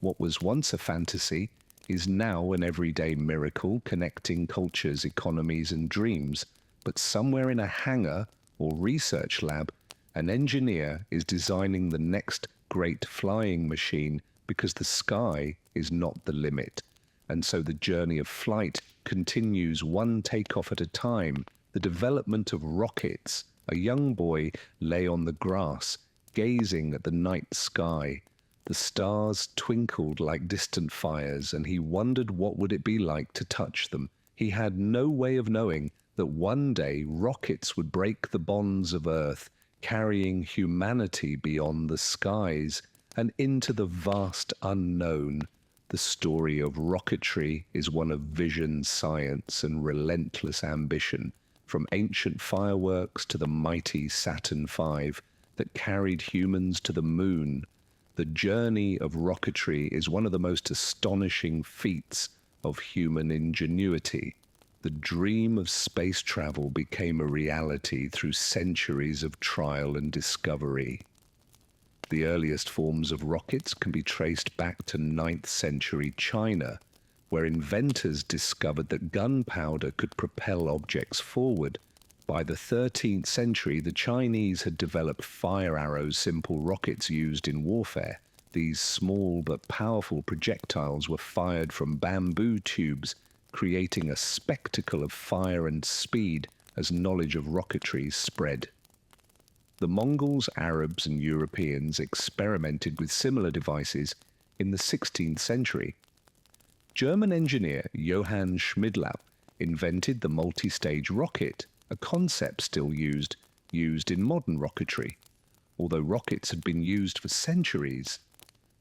[SPEAKER 1] What was once a fantasy is now an everyday miracle, connecting cultures, economies, and dreams. But somewhere in a hangar or research lab, an engineer is designing the next great flying machine, because the sky is not the limit. And so the journey of flight continues, one takeoff at a time. The development of rockets. A young boy lay on the grass, gazing at the night sky. The stars twinkled like distant fires, and he wondered what would it be like to touch them. He had no way of knowing that one day rockets would break the bonds of Earth, carrying humanity beyond the skies and into the vast unknown. The story of rocketry is one of vision, science, and relentless ambition, from ancient fireworks to the mighty Saturn V that carried humans to the moon. The journey of rocketry is one of the most astonishing feats of human ingenuity. The dream of space travel became a reality through centuries of trial and discovery. The earliest forms of rockets can be traced back to 9th century China, where inventors discovered that gunpowder could propel objects forward. By the 13th century, the Chinese had developed fire arrow simple rockets used in warfare. These small but powerful projectiles were fired from bamboo tubes, creating a spectacle of fire and speed as knowledge of rocketry spread. The Mongols, Arabs, and Europeans experimented with similar devices in the 16th century. German engineer Johann Schmidlau invented the multi-stage rocket, a concept still used in modern rocketry. Although rockets had been used for centuries,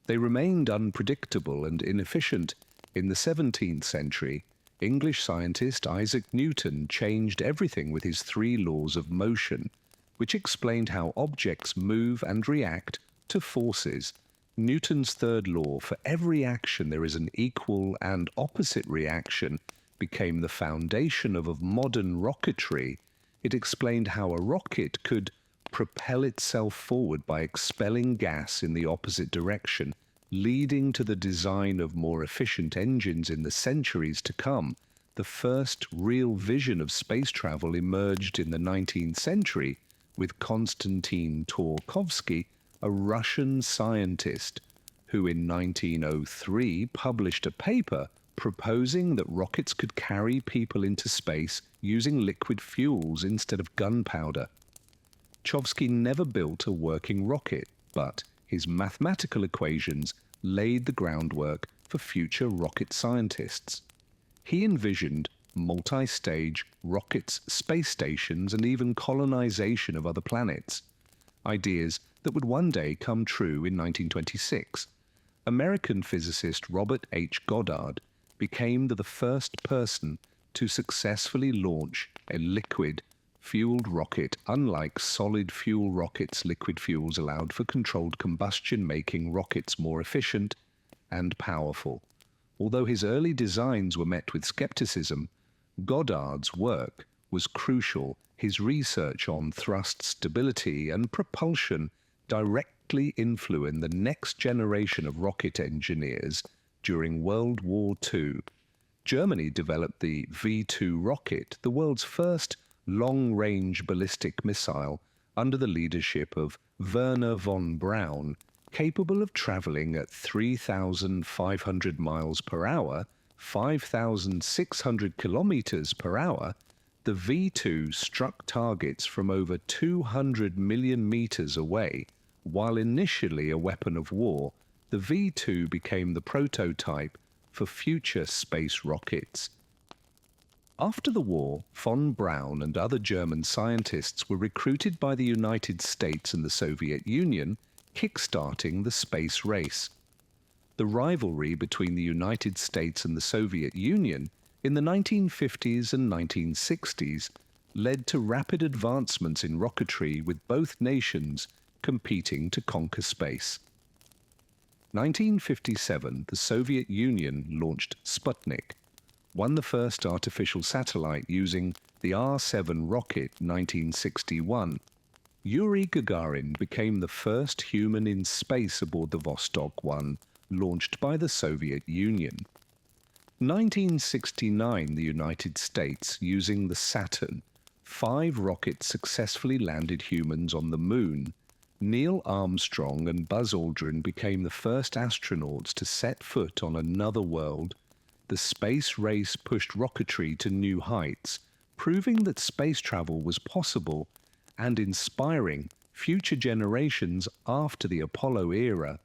[SPEAKER 1] they remained unpredictable and inefficient. In the 17th century, English scientist Isaac Newton changed everything with his 3 laws of motion, which explained how objects move and react to forces. Newton's 3rd law, for every action there is an equal and opposite reaction, became the foundation of modern rocketry. It explained how a rocket could propel itself forward by expelling gas in the opposite direction, leading to the design of more efficient engines in the centuries to come. The first real vision of space travel emerged in the 19th century with Konstantin Tsiolkovsky, a Russian scientist, who in 1903 published a paper proposing that rockets could carry people into space using liquid fuels instead of gunpowder. Tsiolkovsky never built a working rocket, but his mathematical equations laid the groundwork for future rocket scientists. He envisioned multi-stage rockets, space stations, and even colonization of other planets, ideas that would one day come true in 1926. American physicist Robert H. Goddard became the first person to successfully launch a liquid-fueled rocket. Unlike solid fuel rockets, liquid fuels allowed for controlled combustion, making rockets more efficient and powerful. Although his early designs were met with skepticism, Goddard's work was crucial. His research on thrust stability and propulsion directly influenced the next generation of rocket engineers during World War II. Germany developed the V-2 rocket, the world's first long-range ballistic missile, under the leadership of Wernher von Braun, capable of traveling at 3,500 miles per hour, 5,600 kilometers per hour. The V-2 struck targets from over 200 million meters away. While initially a weapon of war, the V-2 became the prototype for future space rockets. After the war, von Braun and other German scientists were recruited by the United States and the Soviet Union, kickstarting the space race. The rivalry between the United States and the Soviet Union in the 1950s and 1960s led to rapid advancements in rocketry, with both nations competing to conquer space. 1957, the Soviet Union launched Sputnik, won the first artificial satellite using the R-7 rocket. 1961, Yuri Gagarin became the first human in space aboard the Vostok 1, launched by the Soviet Union. 1969, the United States, using the Saturn V rocket, successfully landed humans on the moon. Neil Armstrong and Buzz Aldrin became the first astronauts to set foot on another world. The space race pushed rocketry to new heights, proving that space travel was possible and inspiring future generations. After the Apollo era,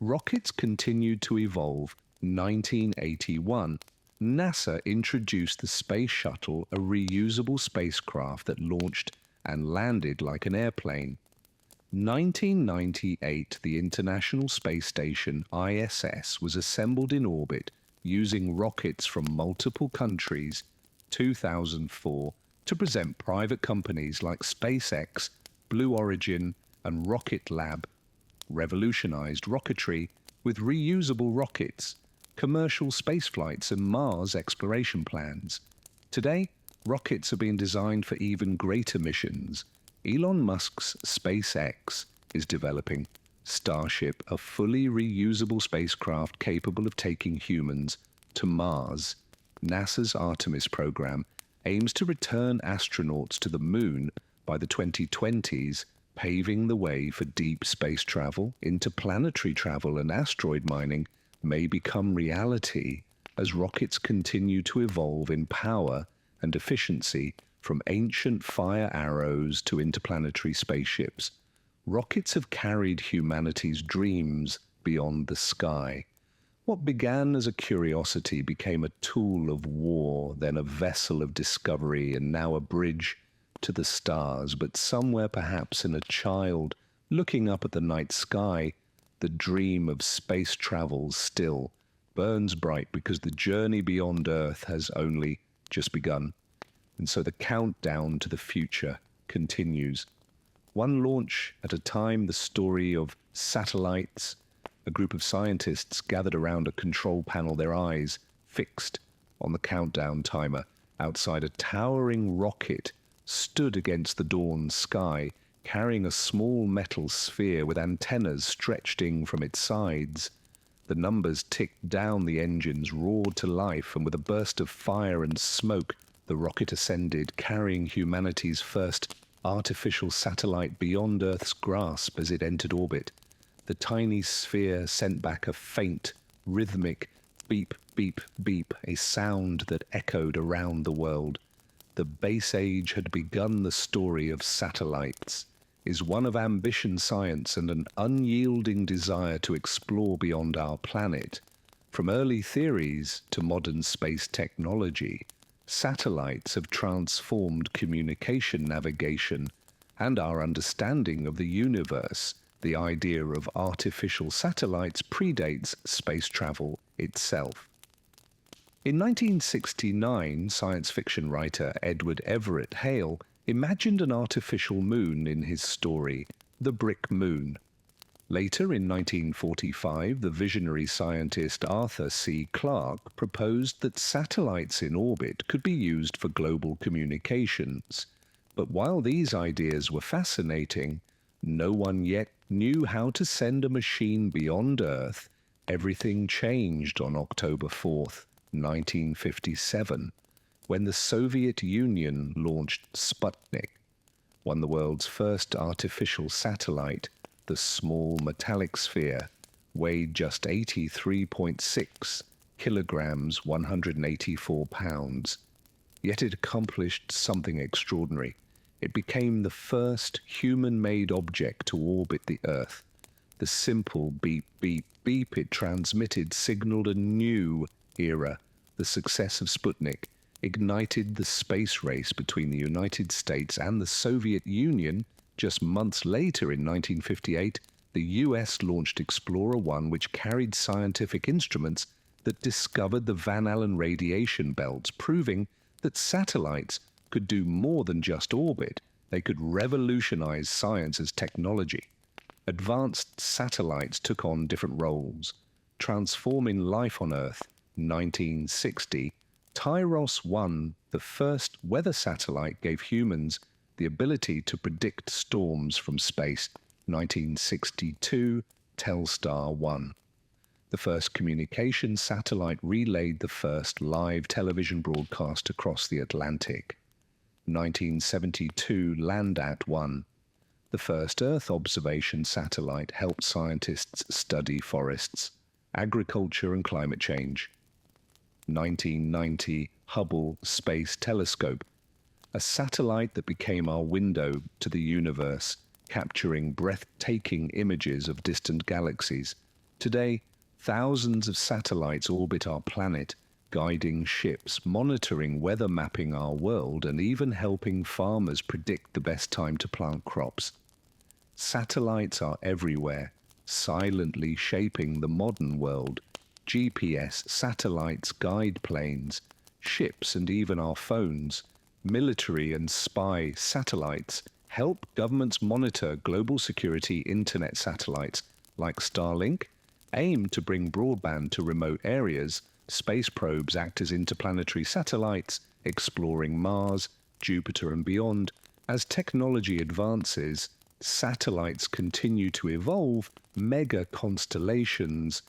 [SPEAKER 1] rockets continued to evolve. 1981, NASA introduced the Space Shuttle, a reusable spacecraft that launched and landed like an airplane. 1998, the International Space Station ISS was assembled in orbit using rockets from multiple countries. 2004, to present private companies like SpaceX, Blue Origin, and Rocket Lab, revolutionized rocketry with reusable rockets, commercial spaceflights, and Mars exploration plans. Today, rockets are being designed for even greater missions. Elon Musk's SpaceX is developing Starship, a fully reusable spacecraft capable of taking humans to Mars. NASA's Artemis program aims to return astronauts to the moon by the 2020s, paving the way for deep space travel. Interplanetary travel and asteroid mining may become reality as rockets continue to evolve in power and efficiency, from ancient fire arrows to interplanetary spaceships. Rockets have carried humanity's dreams beyond the sky. What began as a curiosity became a tool of war, then a vessel of discovery, and now a bridge to the stars. But somewhere, perhaps in a child looking up at the night sky, the dream of space travel still burns bright, because the journey beyond Earth has only just begun. And so the countdown to the future continues. One launch at a time, the story of satellites. A group of scientists gathered around a control panel, their eyes fixed on the countdown timer. Outside, a towering rocket stood against the dawn sky, carrying a small metal sphere with antennas stretching from its sides. The numbers ticked down, the engines roared to life, and with a burst of fire and smoke, the rocket ascended, carrying humanity's first artificial satellite beyond Earth's grasp. As it entered orbit, the tiny sphere sent back a faint, rhythmic beep, beep, beep, a sound that echoed around the world. The base age had begun. The story of satellites is one of ambition, science, and an unyielding desire to explore beyond our planet. From early theories to modern space technology, satellites have transformed communication, navigation, and our understanding of the universe. The idea of artificial satellites predates space travel itself. In 1969, science fiction writer Edward Everett Hale imagined an artificial moon in his story, The Brick Moon. Later, in 1945, the visionary scientist Arthur C. Clarke proposed that satellites in orbit could be used for global communications. But while these ideas were fascinating, no one yet knew how to send a machine beyond Earth. Everything changed on October 4th, 1957, when the Soviet Union launched Sputnik, the world's first artificial satellite. The small metallic sphere weighed just 83.6 kilograms, 184 pounds. Yet it accomplished something extraordinary. It became the first human-made object to orbit the Earth. The simple beep, beep, beep it transmitted signaled a new era. The success of Sputnik ignited the space race between the United States and the Soviet Union. Just months later, in 1958, the US launched Explorer 1, which carried scientific instruments that discovered the Van Allen radiation belts, proving that satellites could do more than just orbit. They could revolutionize science as technology. Advanced satellites took on different roles. Transforming life on Earth, 1960, Tyros 1, the first weather satellite, gave humans the ability to predict storms from space. 1962, Telstar 1. The first communication satellite relayed the first live television broadcast across the Atlantic. 1972, Landat 1. The first Earth observation satellite helped scientists study forests, agriculture, and climate change. 1990, Hubble Space Telescope, a satellite that became our window to the universe, capturing breathtaking images of distant galaxies. Today, thousands of satellites orbit our planet, guiding ships, monitoring weather, mapping our world, and even helping farmers predict the best time to plant crops. Satellites are everywhere, silently shaping the modern world. GPS satellites guide planes, ships, and even our phones. Military and spy satellites help governments monitor global security. Internet satellites like Starlink aim to bring broadband to remote areas. Space probes act as interplanetary satellites, exploring Mars, Jupiter, and beyond. As technology advances, satellites continue to evolve. Mega constellations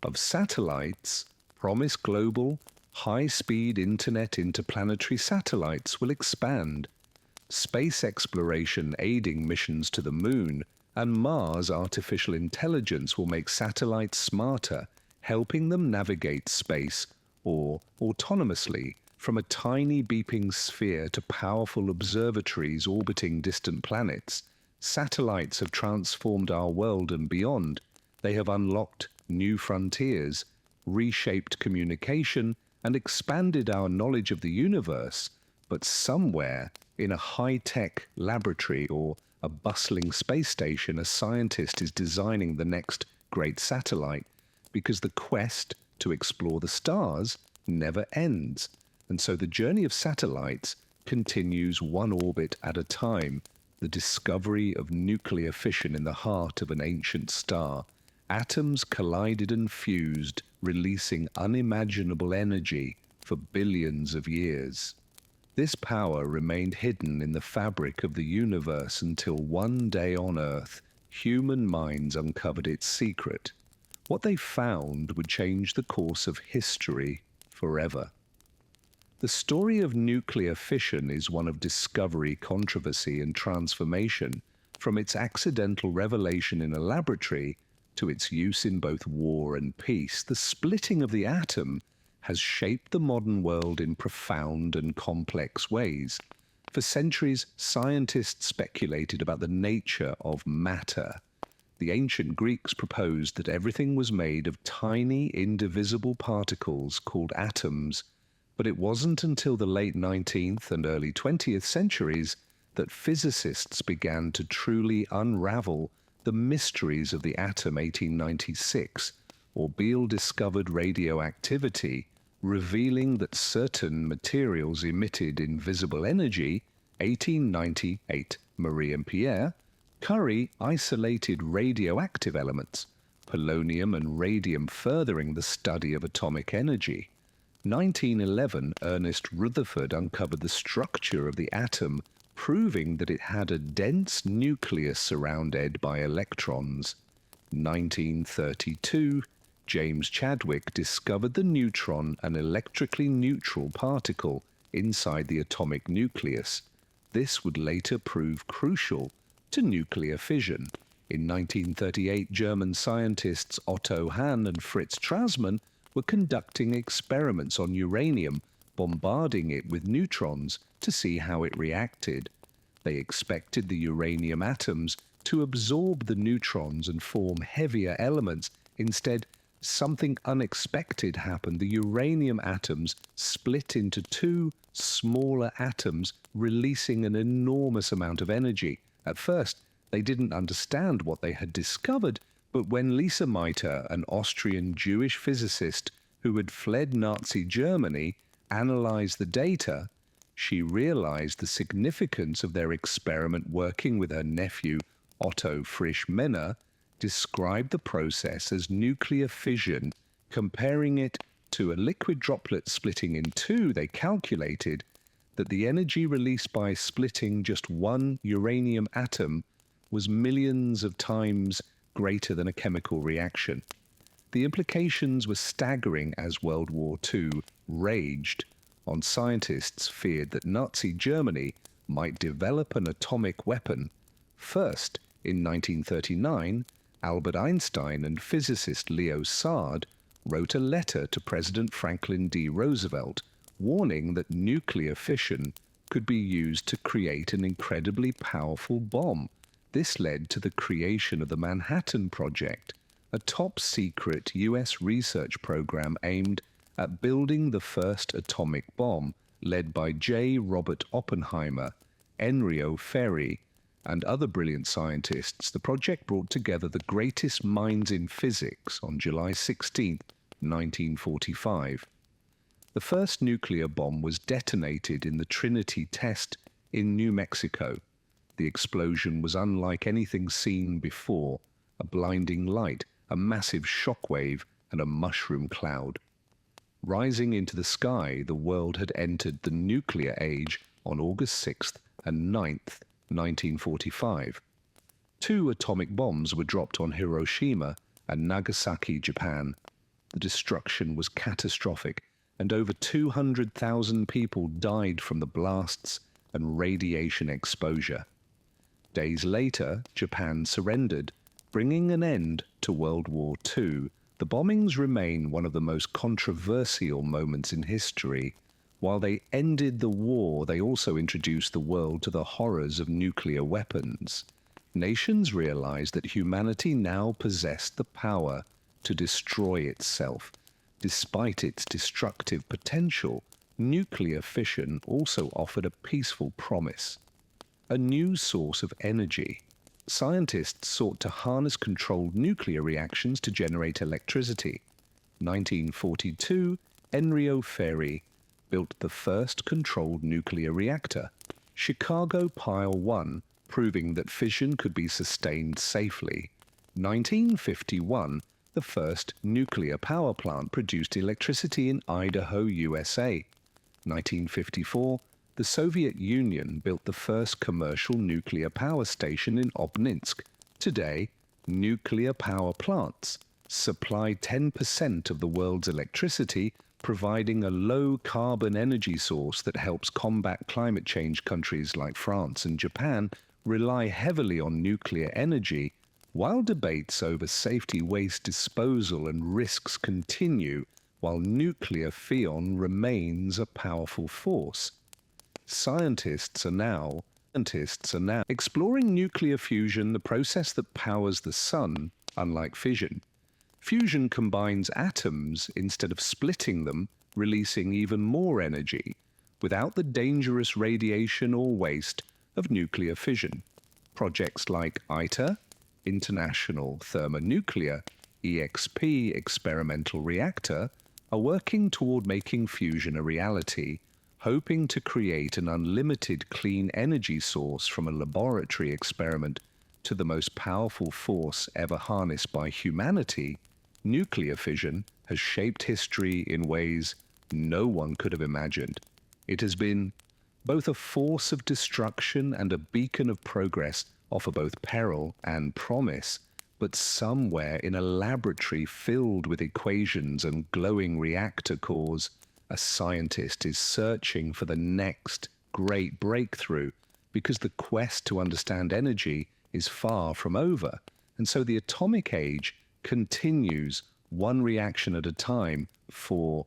[SPEAKER 1] of satellites promise global, high-speed internet. Interplanetary satellites will expand. Space exploration aiding missions to the Moon and Mars. Artificial intelligence will make satellites smarter, helping them navigate space or autonomously, from a tiny beeping sphere to powerful observatories orbiting distant planets. Satellites have transformed our world and beyond. They have unlocked new frontiers, reshaped communication, and expanded our knowledge of the universe. But somewhere in a high-tech laboratory or a bustling space station, a scientist is designing the next great satellite, because the quest to explore the stars never ends. And so the journey of satellites continues, one orbit at a time. The discovery of nuclear fission in the heart of an ancient star. Atoms collided and fused, releasing unimaginable energy for billions of years. This power remained hidden in the fabric of the universe until one day on Earth, human minds uncovered its secret. What they found would change the course of history forever. The story of nuclear fission is one of discovery, controversy, and transformation, from its accidental revelation in a laboratory to its use in both war and peace. The splitting of the atom has shaped the modern world in profound and complex ways. For centuries, scientists speculated about the nature of matter. The ancient Greeks proposed that everything was made of tiny, indivisible particles called atoms. But it wasn't until the late 19th and early 20th centuries that physicists began to truly unravel the mysteries of the atom. 1896, Orbeal discovered radioactivity, revealing that certain materials emitted invisible energy. 1898, Marie and Pierre Curie isolated radioactive elements, polonium and radium, furthering the study of atomic energy. 1911, Ernest Rutherford uncovered the structure of the atom, proving that it had a dense nucleus surrounded by electrons. 1932, James Chadwick discovered the neutron, an electrically neutral particle inside the atomic nucleus. This would later prove crucial to nuclear fission. In 1938, German scientists Otto Hahn and Fritz Strassmann were conducting experiments on uranium, bombarding it with neutrons to see how it reacted. They expected the uranium atoms to absorb the neutrons and form heavier elements. Instead, something unexpected happened. The uranium atoms split into two smaller atoms, releasing an enormous amount of energy. At first, they didn't understand what they had discovered, but when Lise Meitner, an Austrian Jewish physicist who had fled Nazi Germany, analyzed the data, she realized the significance of their experiment. Working with her nephew, Otto Frisch Menner, described the process as nuclear fission. Comparing it to a liquid droplet splitting in two, they calculated that the energy released by splitting just one uranium atom was millions of times greater than a chemical reaction. The implications were staggering as World War II raged on. Scientists feared that Nazi Germany might develop an atomic weapon. First, in 1939, Albert Einstein and physicist Leo Szilard wrote a letter to President Franklin D. Roosevelt, warning that nuclear fission could be used to create an incredibly powerful bomb. This led to the creation of the Manhattan Project, a top-secret US research program aimed at building the first atomic bomb, led by J. Robert Oppenheimer, Enrio Fermi, and other brilliant scientists. The project brought together the greatest minds in physics on July 16, 1945. The first nuclear bomb was detonated in the Trinity test in New Mexico. The explosion was unlike anything seen before: a blinding light, a massive shockwave, and a mushroom cloud. Rising into the sky, the world had entered the nuclear age on August 6th and 9th, 1945. 2 atomic bombs were dropped on Hiroshima and Nagasaki, Japan. The destruction was catastrophic, and over 200,000 people died from the blasts and radiation exposure. Days later, Japan surrendered, bringing an end to World War II. The bombings remain one of the most controversial moments in history. While they ended the war, they also introduced the world to the horrors of nuclear weapons. Nations realized that humanity now possessed the power to destroy itself. Despite its destructive potential, nuclear fission also offered a peaceful promise. A new source of energy. Scientists sought to harness controlled nuclear reactions to generate electricity. 1942, Enrio Fermi built the first controlled nuclear reactor, Chicago Pile 1, proving that fission could be sustained safely. 1951, the first nuclear power plant produced electricity in Idaho, USA. 1954, the Soviet Union built the first commercial nuclear power station in Obninsk. Today, nuclear power plants supply 10% of the world's electricity, providing a low-carbon energy source that helps combat climate change. Countries like France and Japan rely heavily on nuclear energy. While debates over safety, waste disposal, and risks continue, while nuclear fission remains a powerful force. Scientists are now exploring nuclear fusion, the process that powers the sun. Unlike fission, fusion combines atoms instead of splitting them, releasing even more energy, without the dangerous radiation or waste of nuclear fission. Projects like ITER, International Thermonuclear, EXP, Experimental Reactor, are working toward making fusion a reality, hoping to create an unlimited clean energy source from a laboratory experiment to the most powerful force ever harnessed by humanity. Nuclear fission has shaped history in ways no one could have imagined. It has been both a force of destruction and a beacon of progress, offer both peril and promise. But somewhere in a laboratory filled with equations and glowing reactor cores, a scientist is searching for the next great breakthrough, because the quest to understand energy is far from over. And so the atomic age continues, one reaction at a time, for